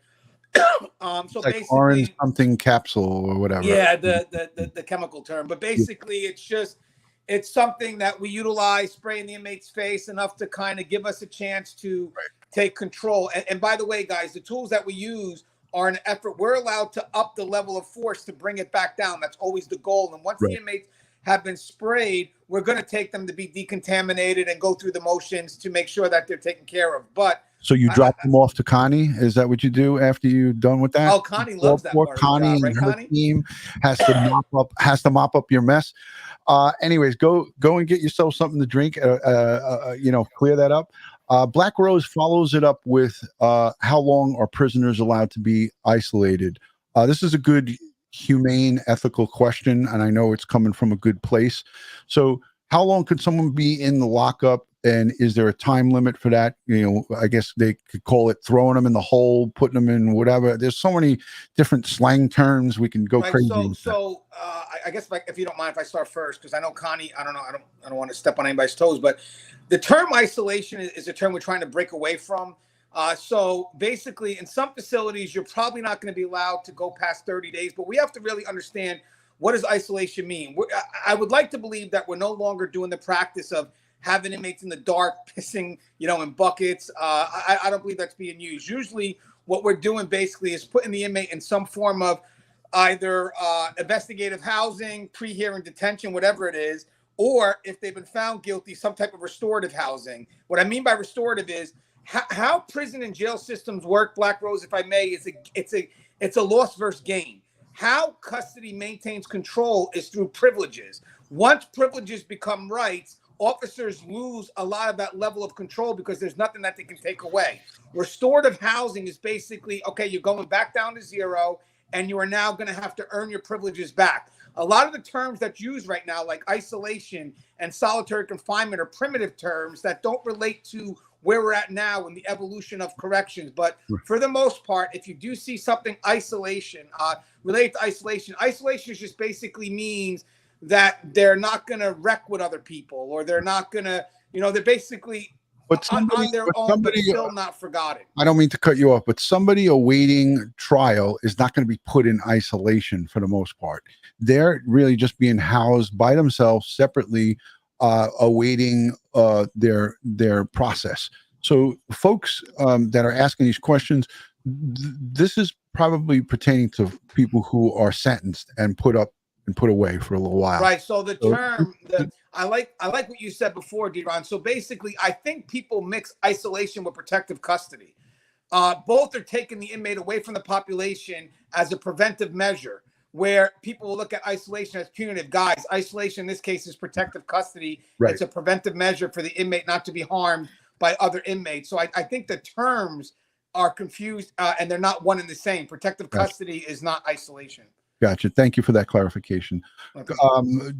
So like basically, orange something capsule or whatever. Yeah, the chemical term. But basically, it's just, It's something that we utilize, spray in the inmate's face enough to kind of give us a chance to take control. And by the way, guys, the tools that we use are an effort. We're allowed to up the level of force to bring it back down. That's always the goal. And once the inmates have been sprayed, we're going to take them to be decontaminated and go through the motions to make sure that they're taken care of. But so you drop them off to Connie? Is that what you do after you're done with that? Oh, Connie loves that part of the Connie job, right, and her Connie? team has to mop up your mess. Anyways, go and get yourself something to drink. Clear that up. Black Rose follows it up with how long are prisoners allowed to be isolated? This is a good, humane, ethical question, and I know it's coming from a good place. So how long could someone be in the lockup, and is there a time limit for that? I guess they could call it throwing them in the hole, putting them in whatever. There's so many different slang terms we can go crazy. I guess if you don't mind if I start first, because I know Connie, I don't want to step on anybody's toes, but the term isolation is a term we're trying to break away from. So basically, in some facilities, you're probably not going to be allowed to go past 30 days, but we have to really understand, what does isolation mean? I would like to believe that we're no longer doing the practice of having inmates in the dark, pissing, in buckets. I don't believe that's being used. Usually what we're doing basically is putting the inmate in some form of either investigative housing, pre-hearing detention, whatever it is, or if they've been found guilty, some type of restorative housing. What I mean by restorative is how prison and jail systems work, Black Rose, if I may, it's a loss versus gain. How custody maintains control is through privileges. Once privileges become rights, officers lose a lot of that level of control because there's nothing that they can take away. Restorative housing is basically, okay, you're going back down to zero, and you are now going to have to earn your privileges back. A lot of the terms that's used right now, like isolation and solitary confinement, are primitive terms that don't relate to where we're at now in the evolution of corrections. But for the most part, if you do see something related to isolation just basically means that they're not going to wreck with other people, or they're not going to, they're basically on their own, but still not forgotten. I don't mean to cut you off, but somebody awaiting trial is not going to be put in isolation for the most part. They're really just being housed by themselves separately, awaiting their process. So folks that are asking these questions, this is probably pertaining to people who are sentenced and put away for a little while. Right. So the term I like what you said before, Dutyron. So basically, I think people mix isolation with protective custody. Both are taking the inmate away from the population as a preventive measure, where people will look at isolation as punitive. Guys, isolation in this case is protective custody. Right. It's a preventive measure for the inmate not to be harmed by other inmates. So I think the terms are confused, and they're not one and the same. Protective custody is not isolation. Gotcha. Thank you for that clarification. Okay.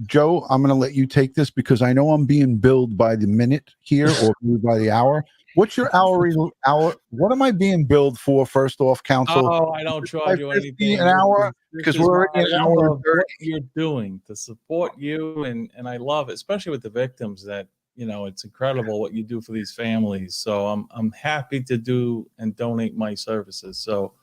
Joe, I'm going to let you take this because I know I'm being billed by the minute here or by the hour. What's your hour? What am I being billed for? First off, counsel. Oh, I don't charge you anything an hour because we're already an hour. What you're doing to support you, and I love it, especially with the victims. That it's incredible what you do for these families. So I'm happy to do and donate my services. So,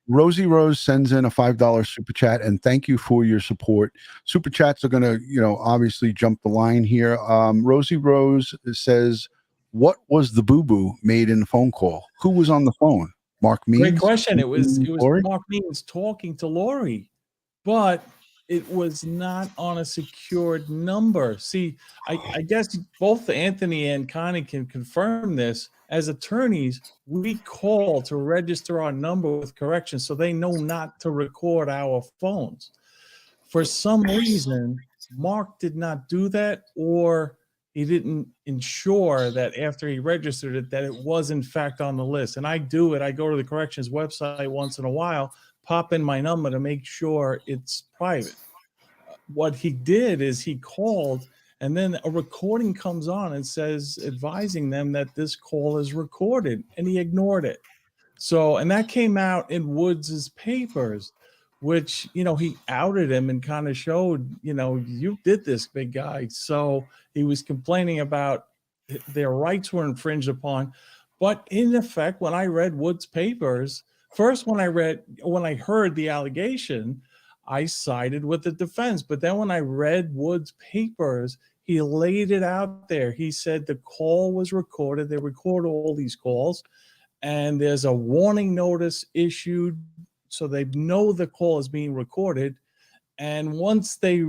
Rosie Rose sends in a $5 super chat, and thank you for your support. Super chats are going to, obviously jump the line here. Rosie Rose says, "What was the boo-boo made in the phone call? Who was on the phone? Mark Means?" Great question. It was Mark Means talking to Lori, but it was not on a secured number. See, I guess both Anthony and Connie can confirm this. As attorneys, we call to register our number with corrections so they know not to record our phones. For some reason, Mark did not do that, or he didn't ensure that after he registered it, that it was in fact on the list. And I do it. I go to the corrections website once in a while, pop in my number to make sure it's private. What he did is he called, and then a recording comes on and says, advising them that this call is recorded, and he ignored it. So, and that came out in Woods's papers, which, he outed him and kind of showed, you did this, big guy. So he was complaining about their rights were infringed upon. But in effect, when I read Woods' papers, first, when I heard the allegation, I sided with the defense. But then when I read Wood's papers, he laid it out there. He said the call was recorded. They record all these calls, and there's a warning notice issued so they know the call is being recorded. And once they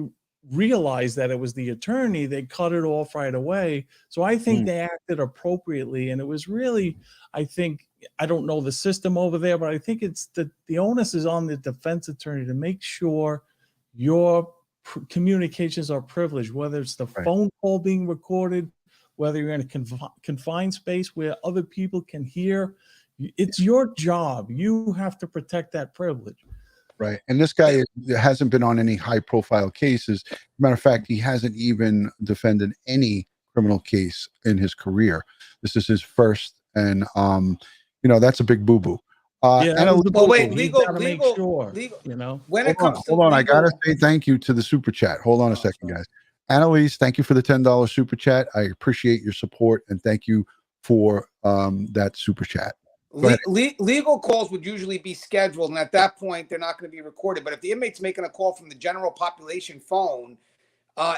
realized that it was the attorney, they cut it off right away. So I think they acted appropriately. And it was really, I think, I don't know the system over there, but I think it's the onus is on the defense attorney to make sure your communications are privileged, whether it's the phone call being recorded, whether you're in a confined space where other people can hear. It's your job. You have to protect that privilege. Right. And this guy hasn't been on any high profile cases. Matter of fact, he hasn't even defended any criminal case in his career. This is his first. And, you know, that's a big boo-boo. Legal, you know, when it comes to hold on. I got to say thank you to the super chat. Hold on a second, guys. Annalise, thank you for the $10 super chat. I appreciate your support and thank you for that super chat. Legal calls would usually be scheduled, and at that point, they're not going to be recorded. But if the inmate's making a call from the general population phone,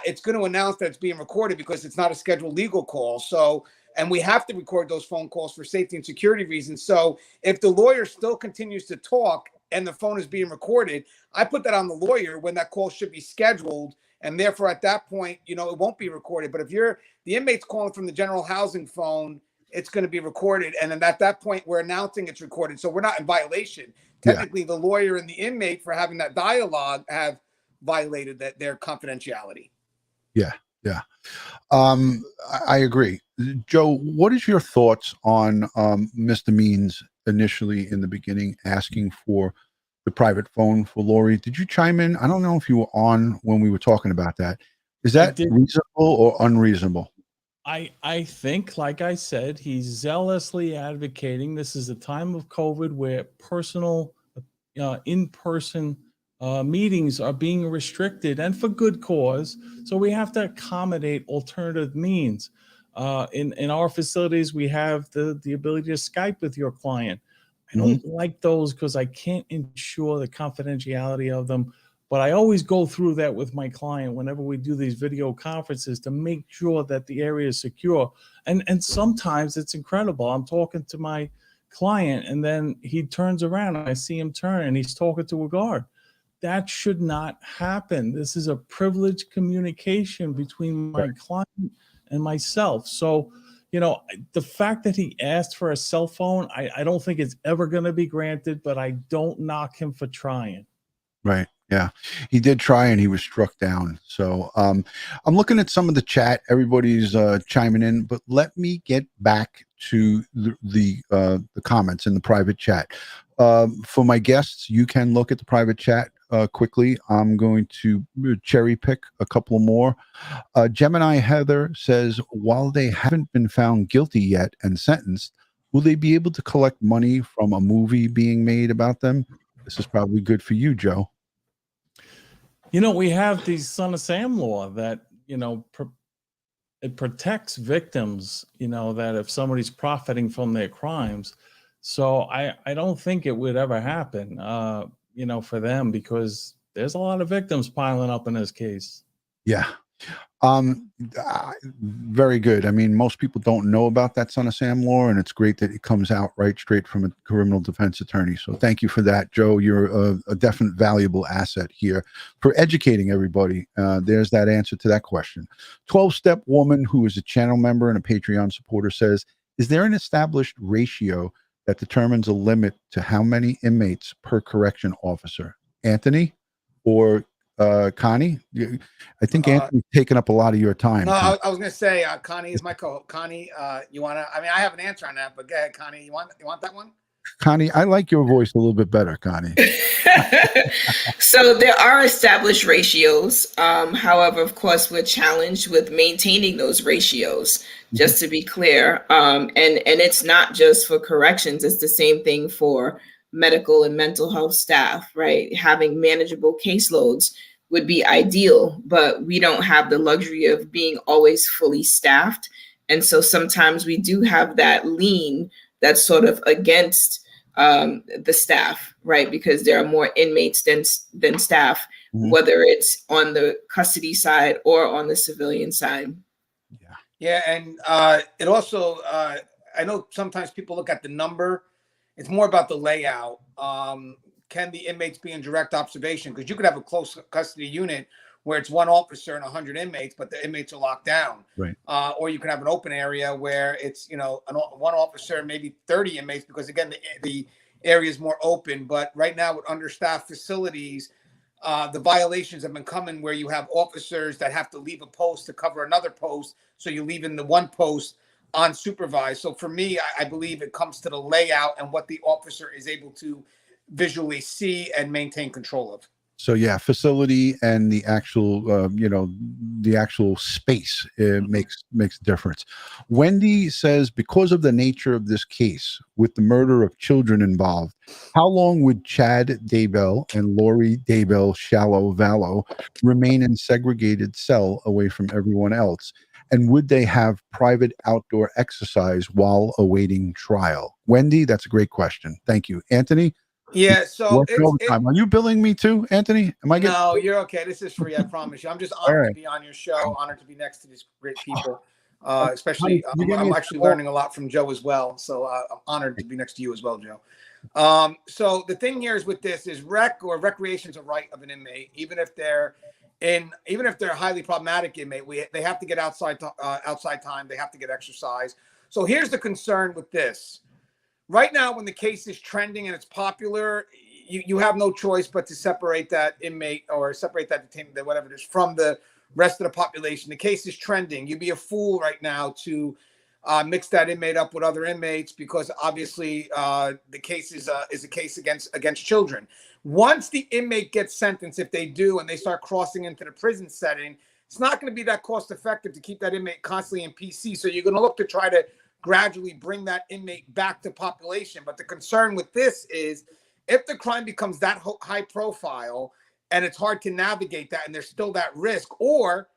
it's going to announce that it's being recorded because it's not a scheduled legal call. So, and we have to record those phone calls for safety and security reasons. So if the lawyer still continues to talk and the phone is being recorded, I put that on the lawyer when that call should be scheduled. And therefore, at that point, you know, it won't be recorded. But if the inmate's calling from the general housing phone, it's going to be recorded. And then at that point, we're announcing it's recorded. So we're not in violation. Technically, the lawyer and the inmate for having that dialogue have violated their confidentiality. Yeah. Yeah. I agree. Joe, what is your thoughts on Mr. Means initially in the beginning asking for the private phone for Lori? Did you chime in? I don't know if you were on when we were talking about that. Is that reasonable or unreasonable? I think, like I said, he's zealously advocating. This is a time of COVID where personal, in-person meetings are being restricted, and for good cause. So we have to accommodate alternative means. In our facilities, we have the ability to Skype with your client. I don't like those because I can't ensure the confidentiality of them. But I always go through that with my client whenever we do these video conferences to make sure that the area is secure. And sometimes it's incredible. I'm talking to my client and then he turns around and I see him turn and he's talking to a guard. That should not happen. This is a privileged communication between my client and myself. So, you know, the fact that he asked for a cell phone, I don't think it's ever going to be granted, but I don't knock him for trying. Right. Yeah, he did try and he was struck down. So I'm looking at some of the chat. Everybody's chiming in, but let me get back to the comments in the private chat. For my guests, you can look at the private chat quickly. I'm going to cherry pick a couple more. Gemini Heather says, while they haven't been found guilty yet and sentenced, will they be able to collect money from a movie being made about them? This is probably good for you, Joe. You know, we have the Son of Sam law that, you know, it protects victims, you know, that if somebody's profiting from their crimes. So I don't think it would ever happen, you know, for them, because there's a lot of victims piling up in this case. Yeah. Very good. I mean, most people don't know about that Son of Sam law, and it's great that it comes out right straight from a criminal defense attorney. So thank you for that, Joe. You're a definite valuable asset here for educating everybody. There's that answer to that question. 12-Step Woman, who is a channel member and a Patreon supporter, says, is there an established ratio that determines a limit to how many inmates per correction officer? Anthony or Connie? I think Anthony's taken up a lot of your time. No, I was going to say Connie is my co-host. Connie, you want to? I mean, I have an answer on that, but go ahead, Connie. You want that one? Connie, I like your voice a little bit better, Connie. So there are established ratios. However, of course, we're challenged with maintaining those ratios, just to be clear. And it's not just for corrections. It's the same thing for medical and mental health staff, right? Having manageable caseloads would be ideal, but we don't have the luxury of being always fully staffed. And so sometimes we do have that lean that's sort of against the staff, right? Because there are more inmates than staff, whether it's on the custody side or on the civilian side. Yeah, and it also, I know sometimes people look at the number. It's more about the layout. Can the inmates be in direct observation? Because you could have a close custody unit where it's one officer and 100 inmates, but the inmates are locked down. Right. Or you can have an open area where it's, one officer, maybe 30 inmates, because again, the area is more open. But right now with understaffed facilities, the violations have been coming where you have officers that have to leave a post to cover another post. So you leave in the one post unsupervised. So for me, I believe it comes to the layout and what the officer is able to visually see and maintain control of. So yeah, facility and the actual, the actual space makes a difference. Wendy says, because of the nature of this case with the murder of children involved, how long would Chad Daybell and Lori Daybell Vallow remain in segregated cell away from everyone else? And would they have private outdoor exercise while awaiting trial? Wendy, that's a great question. Thank you. Anthony? Yeah, so are you billing me too, Anthony? Am I getting? No, you're okay. This is free, I promise you. I'm just honored to be on your show, honored to be next to these great people. Especially, I'm actually learning a lot from Joe as well. So I'm honored to be next to you as well, Joe. So the thing here is with this is recreation is a right of an inmate, even if they're a highly problematic inmate. They have to get outside time. They have to get exercise. So here's the concern with this. Right now, when the case is trending and it's popular, you have no choice but to separate that inmate or separate that detainee, whatever it is, from the rest of the population. The case is trending. You'd be a fool right now to mix that inmate up with other inmates, because obviously the case is a case against children. Once the inmate gets sentenced, if they do, and they start crossing into the prison setting, it's not going to be that cost effective to keep that inmate constantly in PC. So you're going to look to try to gradually bring that inmate back to population. But the concern with this is if the crime becomes that high profile and it's hard to navigate that and there's still that risk, or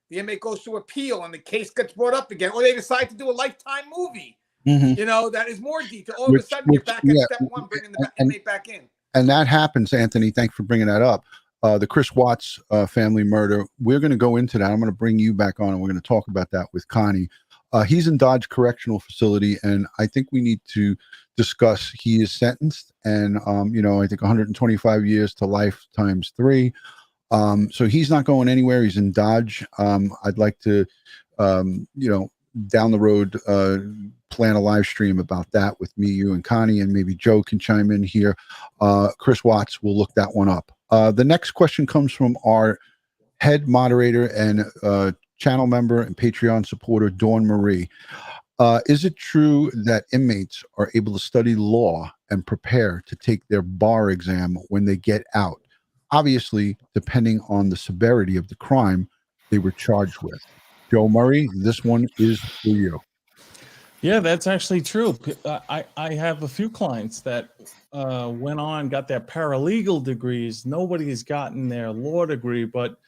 the inmate goes to appeal and the case gets brought up again, or they decide to do a Lifetime movie, that is more detail. All of a sudden you're back at step one, bringing the inmate back in. And that happens, Anthony. Thanks for bringing that up. The Chris Watts family murder, we're going to go into that. I'm going to bring you back on and we're going to talk about that with Connie. He's in Dodge Correctional Facility, and I think we need to discuss. He is sentenced, and I think 125 years to life times 3. So he's not going anywhere. He's in Dodge. I'd like to, down the road, plan a live stream about that with me, you, and Connie, and maybe Joe can chime in here. Chris Watts will look that one up. The next question comes from our head moderator and channel member and Patreon supporter, Dawn Marie. Is it true that inmates are able to study law and prepare to take their bar exam when they get out? Obviously, depending on the severity of the crime they were charged with. Joe Murray, this one is for you. Yeah, that's actually true. I have a few clients that went on, got their paralegal degrees. Nobody has gotten their law degree, but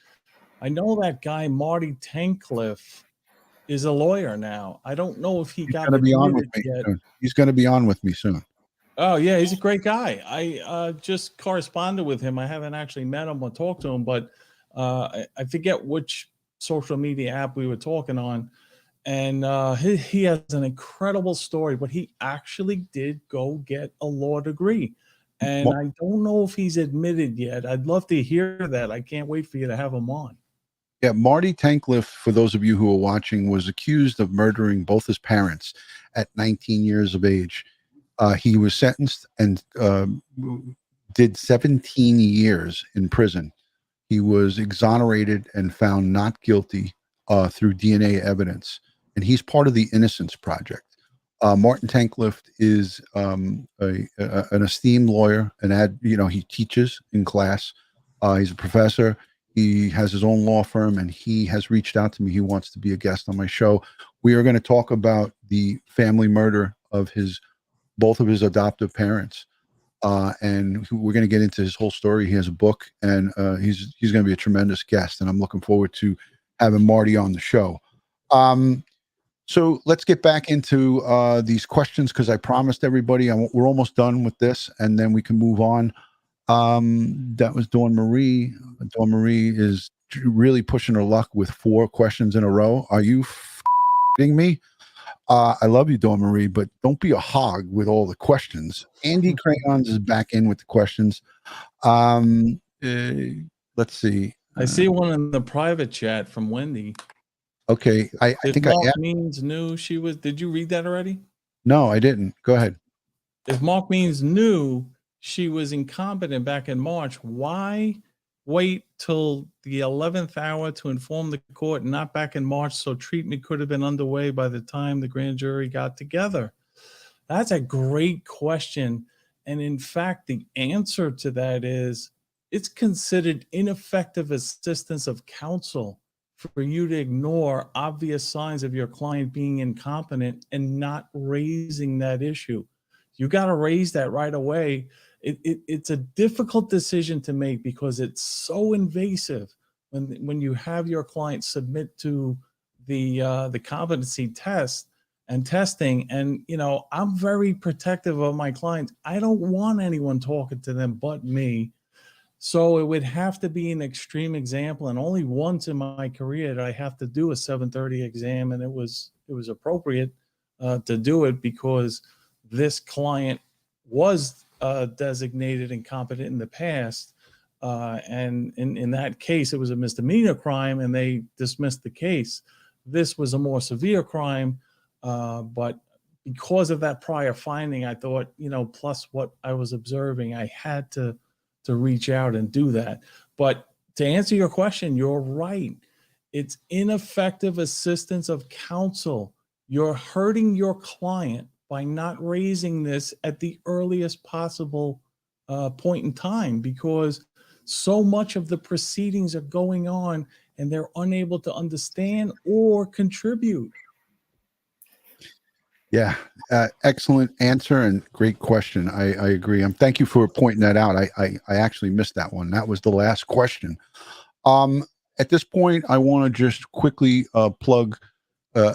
I know that guy, Marty Tancliff, is a lawyer now. I don't know if he got admitted yet. He's going to be on with me soon. Oh, yeah, he's a great guy. I just corresponded with him. I haven't actually met him or talked to him, but I forget which social media app we were talking on. And he has an incredible story, but he actually did go get a law degree. And I don't know if he's admitted yet. I'd love to hear that. I can't wait for you to have him on. Yeah, Marty Tancliff, for those of you who are watching, was accused of murdering both his parents at 19 years of age. He was sentenced and did 17 years in prison. He was exonerated and found not guilty through DNA evidence. And he's part of the Innocence Project. Martin Tancliff is an esteemed lawyer, he teaches in class. He's a professor. He has his own law firm, and he has reached out to me. He wants to be a guest on my show. We are going to talk about the family murder of both of his adoptive parents. And we're going to get into his whole story. He has a book, and he's going to be a tremendous guest, and I'm looking forward to having Marty on the show. So let's get back into these questions because I promised everybody we're almost done with this, and then we can move on. That was Dawn Marie. Dawn Marie is really pushing her luck with 4 questions in a row. Are you kidding me? I love you, Dawn Marie, but don't be a hog with all the questions. Andy Crayons is back in with the questions. Let's see. I see one in the private chat from Wendy. Okay, I think Mark I Means knew she was. Did you read that already? No, I didn't. Go ahead. If Mark Means knew she was incompetent back in March, why wait till the 11th hour to inform the court, not back in March, so treatment could have been underway by the time the grand jury got together? That's a great question. And in fact, the answer to that is it's considered ineffective assistance of counsel for you to ignore obvious signs of your client being incompetent and not raising that issue. You got to raise that right away. It's a difficult decision to make because it's so invasive when you have your client submit to the competency test and testing. And I'm very protective of my clients. I don't want anyone talking to them but me. So it would have to be an extreme example, and only once in my career did I have to do a 730 exam, and it was appropriate to do it because this client was designated incompetent in the past, and in that case it was a misdemeanor crime, and they dismissed the case. This was a more severe crime, but because of that prior finding, I thought, plus what I was observing, I had to reach out and do that. But to answer your question, you're right. It's ineffective assistance of counsel. You're hurting your client by not raising this at the earliest possible point in time, because so much of the proceedings are going on and they're unable to understand or contribute. Yeah, excellent answer and great question. I agree. Thank you for pointing that out. I actually missed that one. That was the last question. At this point, I want to just quickly plug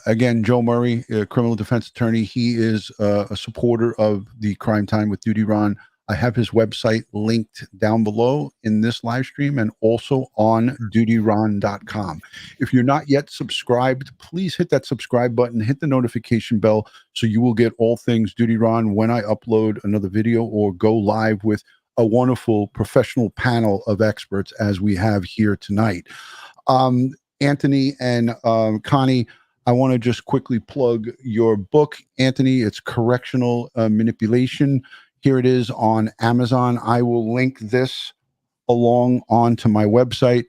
again Joe Murray, criminal defense attorney. He is a supporter of the Crime Time with Dutyron. I have his website linked down below in this live stream and also on dutyron.com. If you're not yet subscribed, please hit that subscribe button, hit the notification bell so you will get all things Dutyron when I upload another video or go live with a wonderful professional panel of experts as we have here tonight. Anthony and Connie, I want to just quickly plug your book, Anthony. It's Correctional Manipulation. Here it is on Amazon. I will link this along onto my website.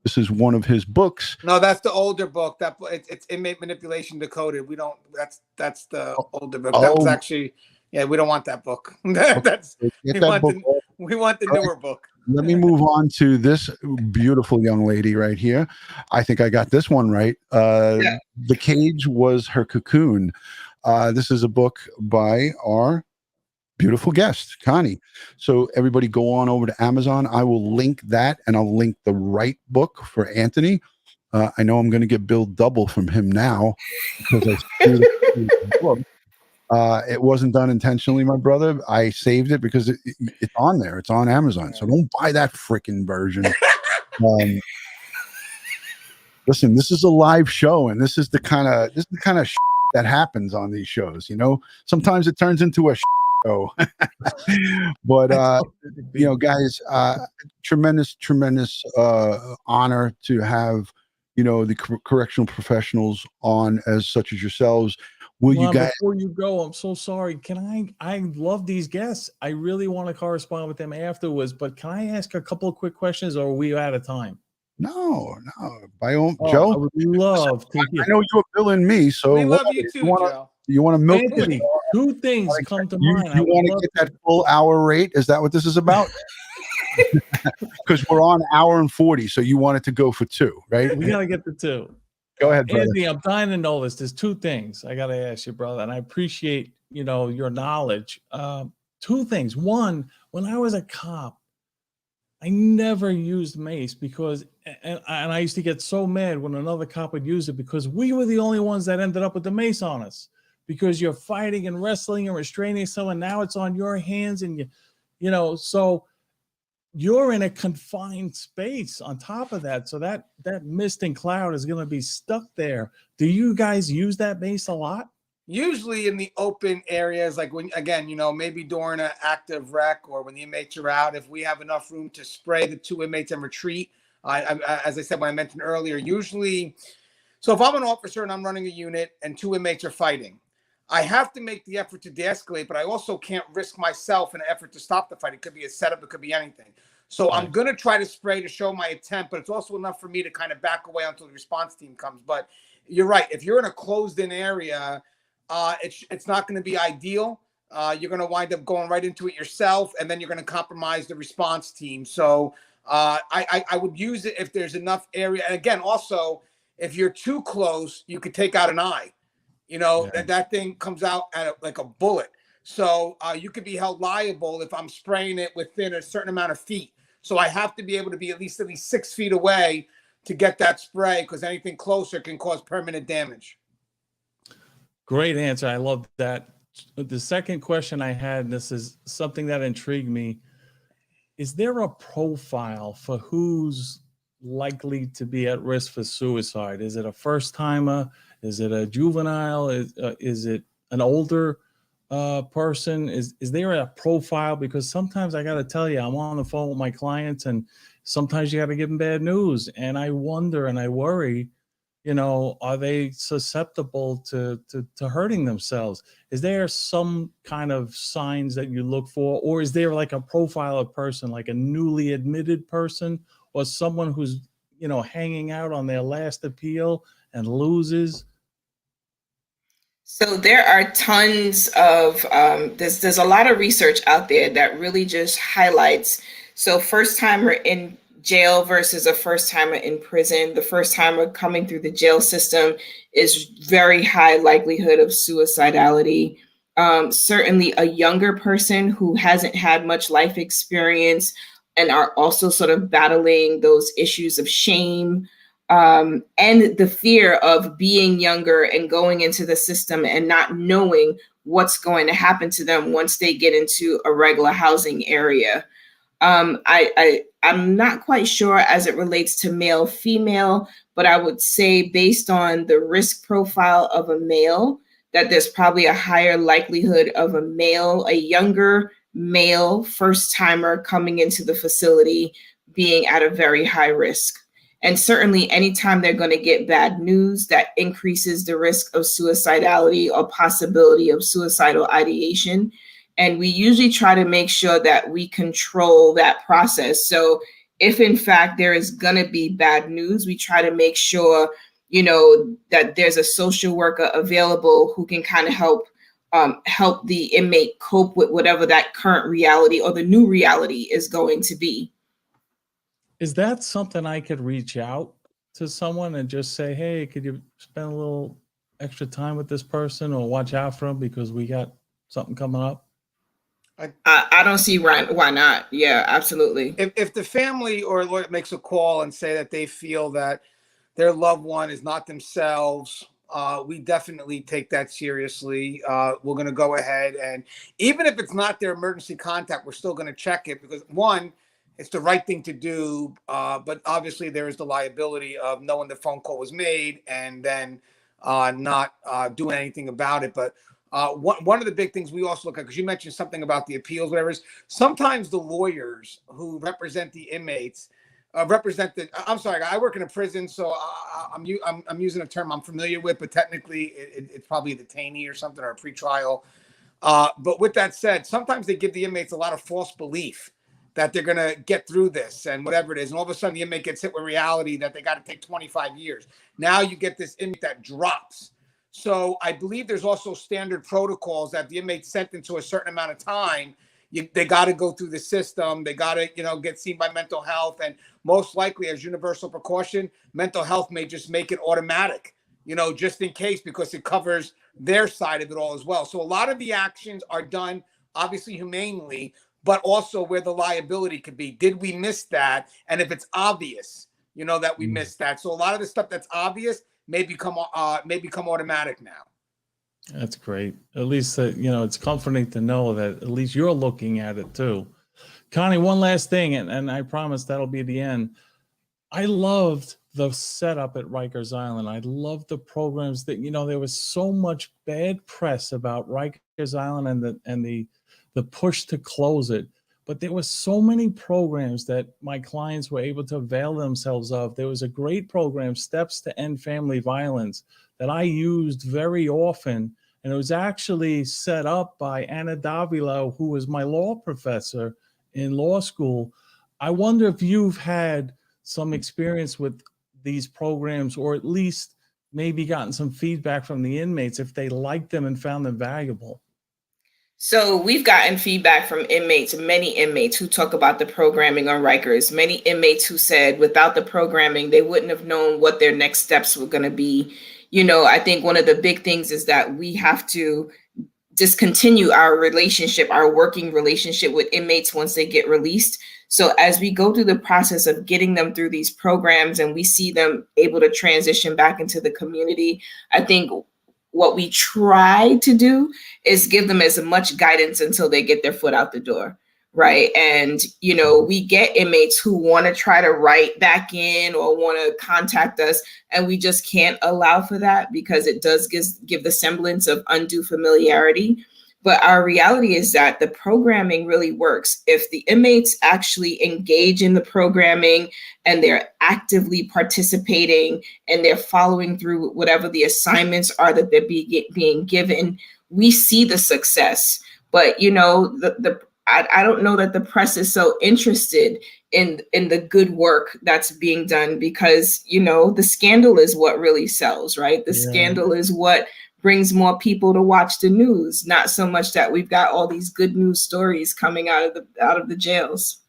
This is one of his books. No, that's the older book. It's Inmate Manipulation Decoded. We don't. That's the older book. That was actually. Yeah, we don't want that book. We want the newer book. Let me move on to this beautiful young lady right here. I think I got this one right. The Cage Was Her Cocoon. This is a book by our beautiful guest, Connie. So everybody go on over to Amazon. I will link that, and I'll link the right book for Anthony. I know I'm going to get billed double from him now because I screwed the book. It wasn't done intentionally, my brother. I saved it because it's on there. It's on Amazon. So don't buy that freaking version. Listen, this is a live show, and this is the kind of that happens on these shows. Sometimes it turns into a show. But guys, tremendous honor to have the correctional professionals on as such as yourselves. You guys, before you go, I'm so sorry. I love these guests. I really want to correspond with them afterwards, but can I ask a couple of quick questions, or are we out of time? No. By all, Joe, I would love to. I know you're billing me, so we love you too, Joe. You want to milk Anthony, two things come to mind. You want to get that full hour rate? Is that what this is about? Because we're on hour and 40, so you wanted to go for 2, right? We gotta get the 2. Go ahead, brother. Anthony, I'm dying to know this. There's 2 things I gotta ask you, brother, and I appreciate your knowledge. 2 things. One, when I was a cop, I never used mace because and I used to get so mad when another cop would use it because we were the only ones that ended up with the mace on us, because you're fighting and wrestling and restraining someone. Now it's on your hands, and so you're in a confined space on top of that. So that mist and cloud is going to be stuck there. Do you guys use that mace a lot? Usually in the open areas, like when, again, maybe during an active rec or when the inmates are out, if we have enough room to spray the 2 inmates and retreat. As I said, when I mentioned earlier, usually, so if I'm an officer and I'm running a unit and 2 inmates are fighting, I have to make the effort to de-escalate, but I also can't risk myself in an effort to stop the fight. It could be a setup, it could be anything. So right. I'm going to try to spray to show my attempt, but it's also enough for me to kind of back away until the response team comes. But you're right. If you're in a closed-in area, it's not going to be ideal. You're going to wind up going right into it yourself, and then you're going to compromise the response team. So I would use it if there's enough area. And again, also, if you're too close, you could take out an eye. That thing comes out like a bullet. So you could be held liable if I'm spraying it within a certain amount of feet. So I have to be able to be at least 6 feet away to get that spray, because anything closer can cause permanent damage. Great answer. I love that. The second question I had, and this is something that intrigued me, is there a profile for who's likely to be at risk for suicide? Is it a first timer? Is it a juvenile? Is it an older person? Is there a profile? Because sometimes I got to tell you, I'm on the phone with my clients, and sometimes you got to give them bad news. And I wonder and I worry, are they susceptible to hurting themselves? Is there some kind of signs that you look for? Or is there like a profile of person, like a newly admitted person, or someone who's, hanging out on their last appeal and loses? So there are tons of, there's a lot of research out there that really just highlights. So first timer in jail versus a first timer in prison. The first timer coming through the jail system is very high likelihood of suicidality. Certainly a younger person who hasn't had much life experience and are also sort of battling those issues of shame, and the fear of being younger and going into the system and not knowing what's going to happen to them once they get into a regular housing area. I'm not quite sure as it relates to male, female, but I would say based on the risk profile of a male, that there's probably a higher likelihood of a younger male first timer coming into the facility being at a very high risk. And certainly anytime they're going to get bad news, that increases the risk of suicidality or possibility of suicidal ideation. And we usually try to make sure that we control that process. So if in fact there is going to be bad news, we try to make sure, that there's a social worker available who can kind of help the inmate cope with whatever that current reality or the new reality is going to be. Is that something I could reach out to someone and just say, hey, could you spend a little extra time with this person or watch out for them because we got something coming up? I don't see why not. Yeah, absolutely. If the family or lawyer makes a call and say that they feel that their loved one is not themselves, we definitely take that seriously. We're going to go ahead, and even if it's not their emergency contact, we're still going to check it, because one, it's the right thing to do, but obviously there is the liability of knowing the phone call was made and then not doing anything about it. But one of the big things we also look at, because you mentioned something about the appeals, whatever, is sometimes the lawyers who represent the inmates I work in a prison, so I'm using a term I'm familiar with, but technically it's probably a detainee or something, or a pretrial. But with that said, sometimes they give the inmates a lot of false belief that they're going to get through this and whatever it is. And all of a sudden the inmate gets hit with reality that they got to take 25 years. Now you get this inmate that drops. So I believe there's also standard protocols that the inmate sentenced to a certain amount of time, they got to go through the system. They got to, get seen by mental health. And most likely, as universal precaution, mental health may just make it automatic, just in case, because it covers their side of it all as well. So a lot of the actions are done, obviously, humanely, but also where the liability could be. Did we miss that? And if it's obvious, you know, that we missed that. So a lot of the stuff that's obvious may become automatic now. That's great. At least you know, it's comforting to know that at least you're looking at it too. Connie, one last thing, and I promise that'll be the end. I loved the setup at Rikers Island. I loved the programs that, you know, there was so much bad press about Rikers Island and the push to close it. But there were so many programs that my clients were able to avail themselves of. There was a great program, Steps to End Family Violence, that I used very often. And it was actually set up by Anna Davila, who was my law professor in law school. I wonder if you've had some experience with these programs, or at least maybe gotten some feedback from the inmates if they liked them and found them valuable. So we've gotten feedback from inmates, many inmates who talk about the programming on Rikers, many inmates who said without the programming, they wouldn't have known what their next steps were going to be. You know, I think one of the big things is that we have to discontinue our relationship, our working relationship with inmates once they get released. So as we go through the process of getting them through these programs and we see them able to transition back into the community, I think what we try to do is give them as much guidance until they get their foot out the door, right? And, you know, we get inmates who want to try to write back in or want to contact us, and we just can't allow for that because it does give the semblance of undue familiarity. But our reality is that the programming really works. If the inmates actually engage in the programming and they're actively participating and they're following through with whatever the assignments are that they're being given, we see the success. But, you know, I don't know that the press is so interested in the good work that's being done because, you know, the scandal is what really sells, right? The scandal is what brings more people to watch the news, not so much that we've got all these good news stories coming out of the jails.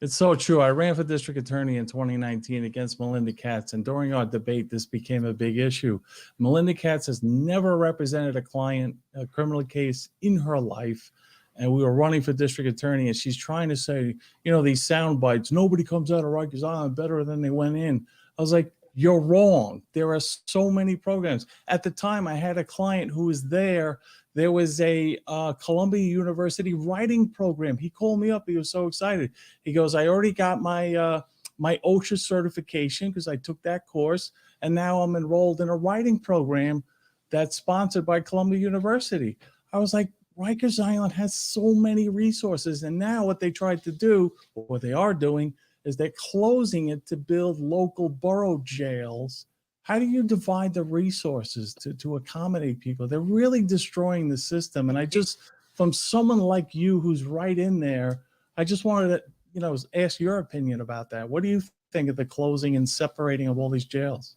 It's so true. I ran for district attorney in 2019 against Melinda Katz, and during our debate, this became a big issue. Melinda Katz has never represented a criminal case in her life, and we were running for district attorney, and she's trying to say, you know, these sound bites, nobody comes out of Rikers Island better than they went in. I was like, you're wrong. There are so many programs. At the time, I had a client who was there. There was a Columbia University writing program. He called me up. He was so excited. He goes, I already got my my OSHA certification because I took that course, and now I'm enrolled in a writing program that's sponsored by Columbia University. I was like, Rikers Island has so many resources, and now what they tried to do, or what they are doing, is they're closing it to build local borough jails. How do you divide the resources to accommodate people? They're really destroying the system. And I just, from someone like you who's right in there, I just wanted to, you know, ask your opinion about that. What do you think of the closing and separating of all these jails?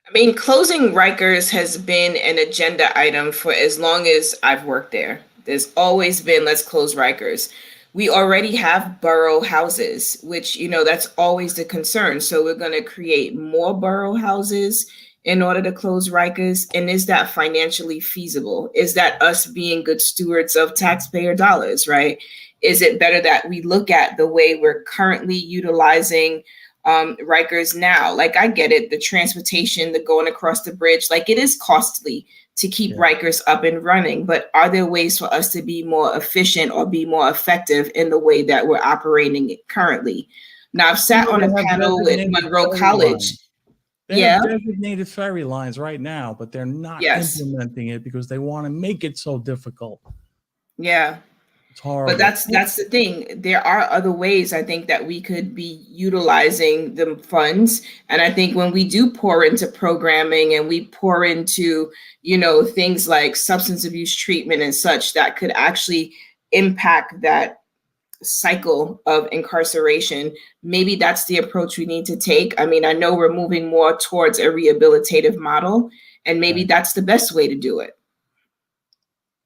I mean, closing Rikers has been an agenda item for as long as I've worked there. There's always been, let's close Rikers. We already have borough houses, which, you know, that's always the concern. So we're going to create more borough houses in order to close Rikers. And is that financially feasible? Is that us being good stewards of taxpayer dollars, right? Is it better that we look at the way we're currently utilizing Rikers now? Like, I get it, the transportation, the going across the bridge, like it is costly to keep Rikers up and running, but are there ways for us to be more efficient or be more effective in the way that we're operating it currently? Now, I've sat on a panel with Monroe College. They have designated ferry lines right now, but they're not implementing it because they want to make it so difficult. Yeah. It's horrible. But that's the thing. There are other ways I think that we could be utilizing the funds. And I think when we do pour into programming and we pour into, you know, things like substance abuse treatment and such, that could actually impact that cycle of incarceration, maybe that's the approach we need to take. I mean, I know we're moving more towards a rehabilitative model, and maybe that's the best way to do it.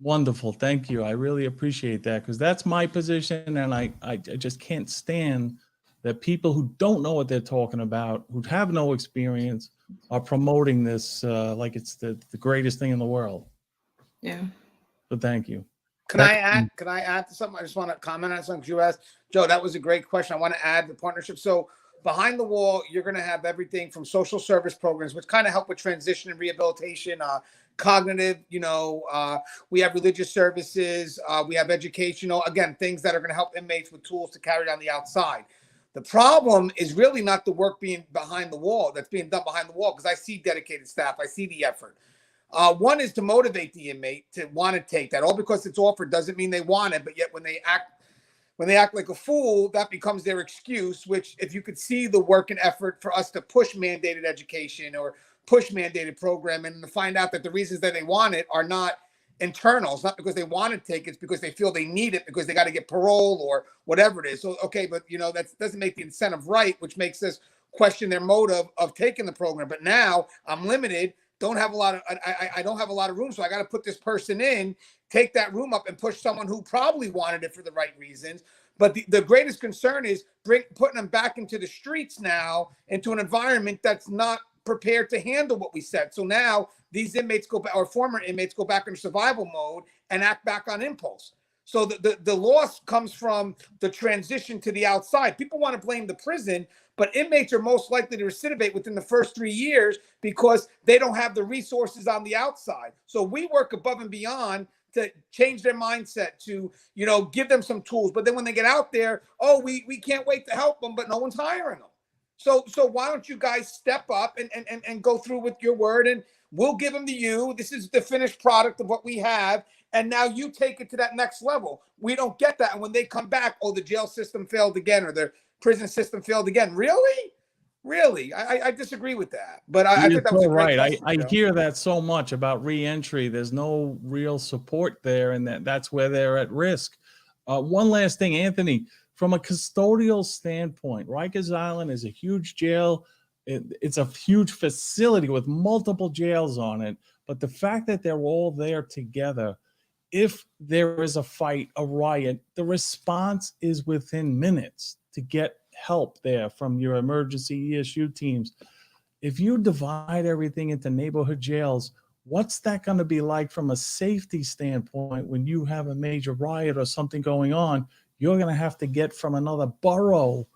Wonderful. Thank you. I really appreciate that, because that's my position. And I just can't stand that people who don't know what they're talking about, who have no experience, are promoting this like it's the greatest thing in the world. Yeah. So thank you. Can I add to something? I just want to comment on something you asked. Joe, that was a great question. I want to add the partnership. So behind the wall, you're going to have everything from social service programs, which kind of help with transition and rehabilitation, cognitive, we have religious services, we have educational, again, things that are going to help inmates with tools to carry on the outside. The problem is really not the work being behind the wall, that's being done behind the wall, because I see dedicated staff, I see the effort. One is to motivate the inmate to want to take that. All because it's offered doesn't mean they want it, but yet when they act like a fool, that becomes their excuse, which if you could see the work and effort for us to push mandated education or push mandated programming and to find out that the reasons that they want it are not internal. It's not because they want to take it, it's because they feel they need it because they got to get parole or whatever it is. So, okay, but that doesn't make the incentive right, which makes us question their motive of taking the program. But now I'm limited. I don't have a lot of room, so I got to put this person in, take that room up, and push someone who probably wanted it for the right reasons. But the greatest concern is putting them back into the streets now, into an environment that's not prepared to handle what we said. So now these inmates go back, or former inmates go back into survival mode and act back on impulse. So the loss comes from the transition to the outside. People want to blame the prison, but inmates are most likely to recidivate within the first 3 years because they don't have the resources on the outside. So we work above and beyond to change their mindset, to, give them some tools. But then when they get out there, we can't wait to help them, but no one's hiring them. So why don't you guys step up and go through with your word, and we'll give them to you. This is the finished product of what we have. And now you take it to that next level. We don't get that. And when they come back, the jail system failed again, or the prison system failed again. Really? I disagree with that. But I think that was right. I hear that so much about reentry. There's no real support there, and that's where they're at risk. One last thing, Anthony, from a custodial standpoint, Rikers Island is a huge jail. It's a huge facility with multiple jails on it. But the fact that they're all there together, if there is a fight, a riot, the response is within minutes to get help there from your emergency ESU teams. If you divide everything into neighborhood jails, what's that going to be like from a safety standpoint when you have a major riot or something going on? You're going to have to get from another borough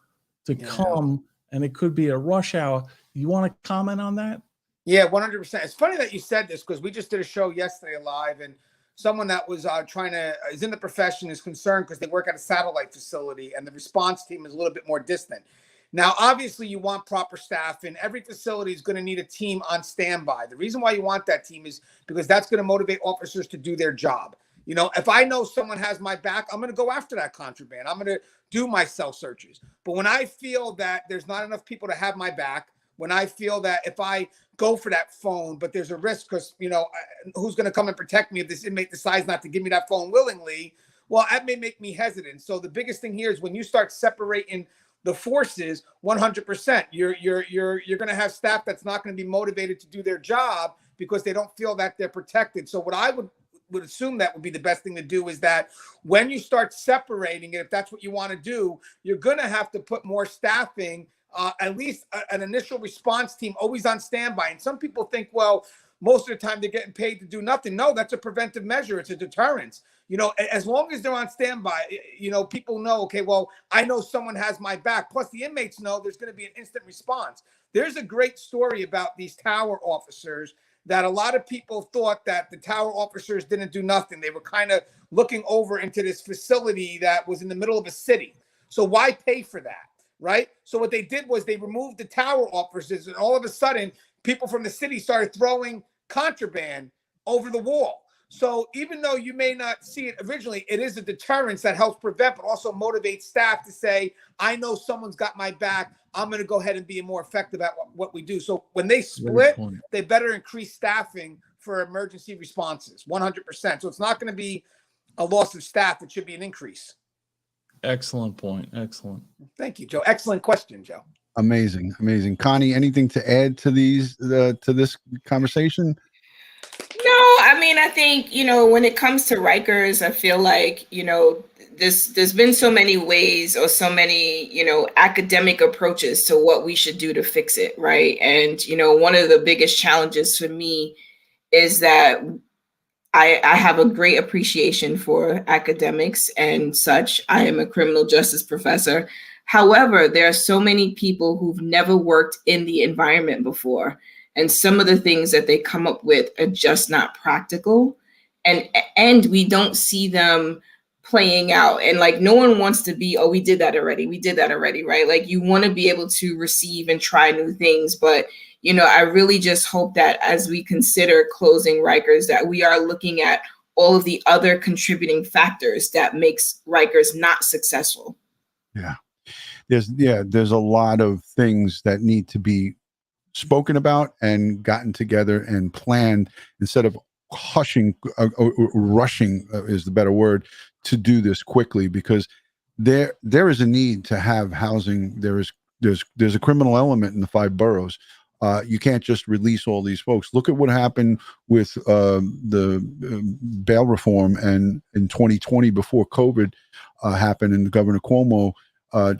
to come, and it could be a rush hour. You want to comment on that? Yeah, 100%. It's funny that you said this, because we just did a show yesterday live, and someone that was is in the profession is concerned because they work at a satellite facility and the response team is a little bit more distant. Now, obviously, you want proper staff, and every facility is going to need a team on standby. The reason why you want that team is because that's going to motivate officers to do their job. If I know someone has my back, I'm going to go after that contraband. I'm going to do my cell searches. But when I feel that there's not enough people to have my back, when I feel that if I go for that phone, but there's a risk because, who's going to come and protect me if this inmate decides not to give me that phone willingly, well, that may make me hesitant. So the biggest thing here is when you start separating the forces, 100%, you're going to have staff that's not going to be motivated to do their job because they don't feel that they're protected. So what I would assume that would be the best thing to do is that when you start separating it, if that's what you want to do, you're going to have to put more staffing, at least an initial response team always on standby. And some people think, well, most of the time they're getting paid to do nothing. No, that's a preventive measure. It's a deterrence. As long as they're on standby, people know, okay, well, I know someone has my back. Plus the inmates know there's going to be an instant response. There's a great story about these tower officers that a lot of people thought that the tower officers didn't do nothing. They were kind of looking over into this facility that was in the middle of a city. So why pay for that, right? So what they did was they removed the tower officers, and all of a sudden, people from the city started throwing contraband over the wall. So even though you may not see it originally, it is a deterrence that helps prevent, but also motivates staff to say, I know someone's got my back. I'm going to go ahead and be more effective at what we do. So when they split, they better increase staffing for emergency responses, 100%. So it's not going to be a loss of staff. It should be an increase. Excellent point. Excellent. Thank you, Joe. Excellent question, Joe. Amazing. Connie, anything to add to this conversation? No, I mean, I think, when it comes to Rikers, I feel like, there's been so many ways or so many, academic approaches to what we should do to fix it, right? And, one of the biggest challenges for me is that I have a great appreciation for academics and such. I am a criminal justice professor. However, there are so many people who've never worked in the environment before, and some of the things that they come up with are just not practical, and we don't see them playing out. And like, no one wants to be, oh, we did that already, right? Like, you want to be able to receive and try new things. But I really just hope that as we consider closing Rikers, that we are looking at all of the other contributing factors that makes Rikers not successful. Yeah. There's a lot of things that need to be spoken about and gotten together and planned instead of rushing is the better word to do this quickly, because there is a need to have housing. There's a criminal element in the 5 boroughs. You can't just release all these folks. Look at what happened with the bail reform, and in 2020 before COVID happened, and Governor Cuomo I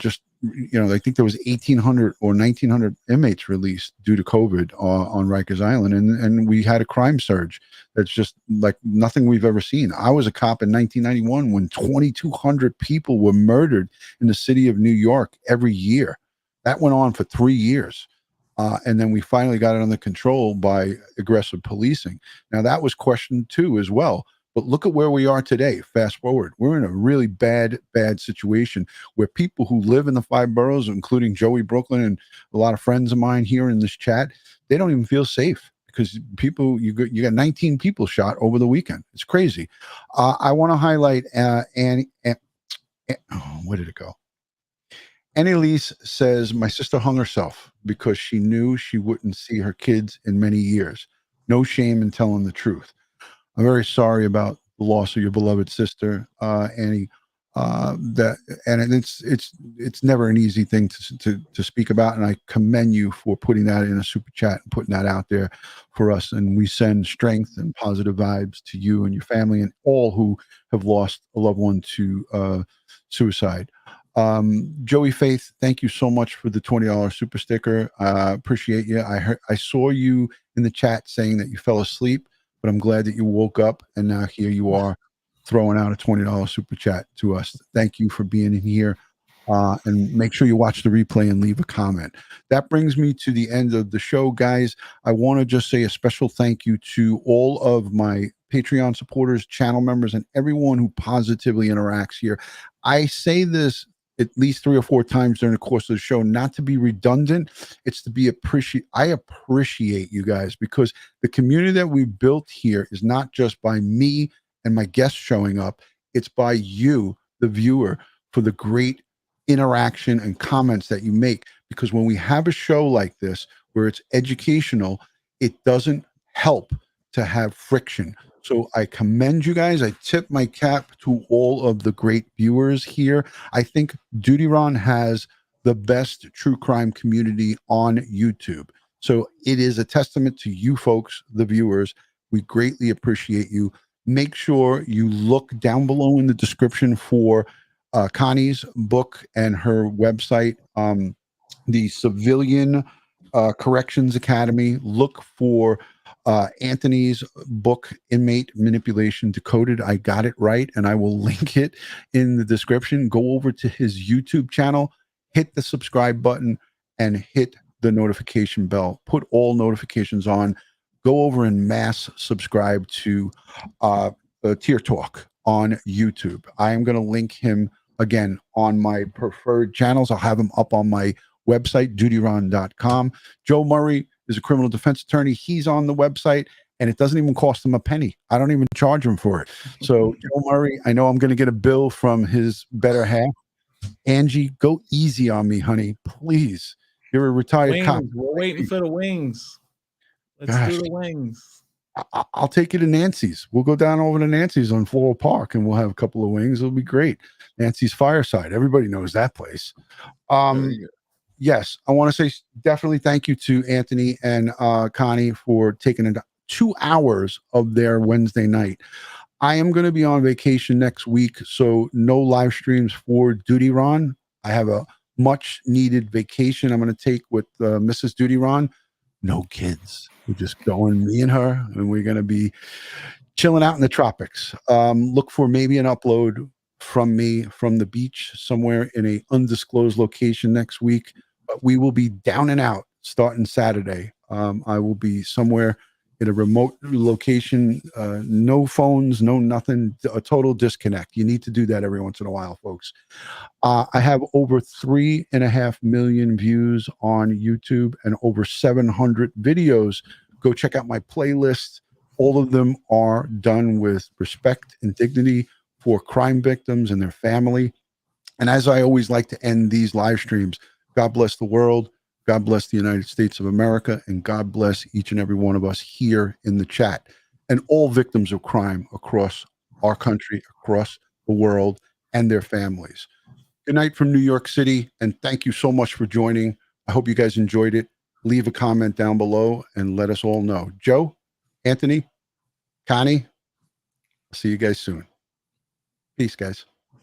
think there was 1,800 or 1,900 inmates released due to COVID on Rikers Island, and we had a crime surge that's just like nothing we've ever seen. I was a cop in 1991 when 2,200 people were murdered in the city of New York every year. That went on for 3 years. And then we finally got it under control by aggressive policing. Now, that was questioned too as well. But look at where we are today. Fast forward, we're in a really bad situation where people who live in the 5 boroughs, including Joey Brooklyn and a lot of friends of mine here in this chat, they don't even feel safe because you got 19 people shot over the weekend. It's crazy. I want to highlight Annie. Where did it go? Annalise says, my sister hung herself because she knew she wouldn't see her kids in many years. No shame in telling the truth. I'm very sorry about the loss of your beloved sister, Annie. It's never an easy thing to speak about, and I commend you for putting that in a super chat and putting that out there for us. And we send strength and positive vibes to you and your family and all who have lost a loved one to suicide. Joey Faith, thank you so much for the $20 super sticker. Appreciate you. I saw you in the chat saying that you fell asleep, but I'm glad that you woke up and now here you are throwing out a $20 super chat to us. Thank you for being in here. And make sure you watch the replay and leave a comment. That brings me to the end of the show, guys. I want to just say a special thank you to all of my Patreon supporters, channel members, and everyone who positively interacts here. I say this at least 3 or 4 times during the course of the show, not to be redundant. It's to be I appreciate you guys, because the community that we built here is not just by me and my guests showing up. It's by you, the viewer, for the great interaction and comments that you make. Because when we have a show like this, where it's educational, it doesn't help to have friction. So I commend you guys. I tip my cap to all of the great viewers here. I think Dutyron has the best true crime community on YouTube. So it is a testament to you folks, the viewers. We greatly appreciate you. Make sure you look down below in the description for Connie's book and her website, the Civilian Corrections Academy. Look for Anthony's book, Inmate Manipulation Decoded. I got it right, and I will link it in the description. Go over to his YouTube channel, hit the subscribe button, and hit the notification bell. Put all notifications on. Go over and mass subscribe to Tier Talk on YouTube. I am going to link him again on my preferred channels. I'll have him up on my website, dutyron.com. Joe Murray is a criminal defense attorney. He's on the website, and it doesn't even cost him a penny. I don't even charge him for it. So, Joe Murray, I know I'm going to get a bill from his better half. Angie, go easy on me, honey. Please. You're a retired cop. We're waiting for the wings. Let's do the wings. I'll take you to Nancy's. We'll go down over to Nancy's on Floral Park, and we'll have a couple of wings. It'll be great. Nancy's Fireside. Everybody knows that place. Yes, I want to say definitely thank you to Anthony and Connie for taking 2 hours of their Wednesday night. I am going to be on vacation next week, so no live streams for Dutyron. I have a much needed vacation I'm going to take with Mrs. Dutyron. No kids. We're just going, me and her, and we're going to be chilling out in the tropics. Look for maybe an upload from me from the beach somewhere in a undisclosed location next week. But we will be down and out starting Saturday. I will be somewhere in a remote location, no phones, no nothing, a total disconnect. You need to do that every once in a while, folks. I have over 3.5 million views on YouTube and over 700 videos. Go check out my playlist. All of them are done with respect and dignity for crime victims and their family. And as I always like to end these live streams, God bless the world. God bless the United States of America, and God bless each and every one of us here in the chat and all victims of crime across our country, across the world, and their families. Good night from New York City, and thank you so much for joining. I hope you guys enjoyed it. Leave a comment down below and let us all know. Joe, Anthony, Connie, see you guys soon. Peace, guys.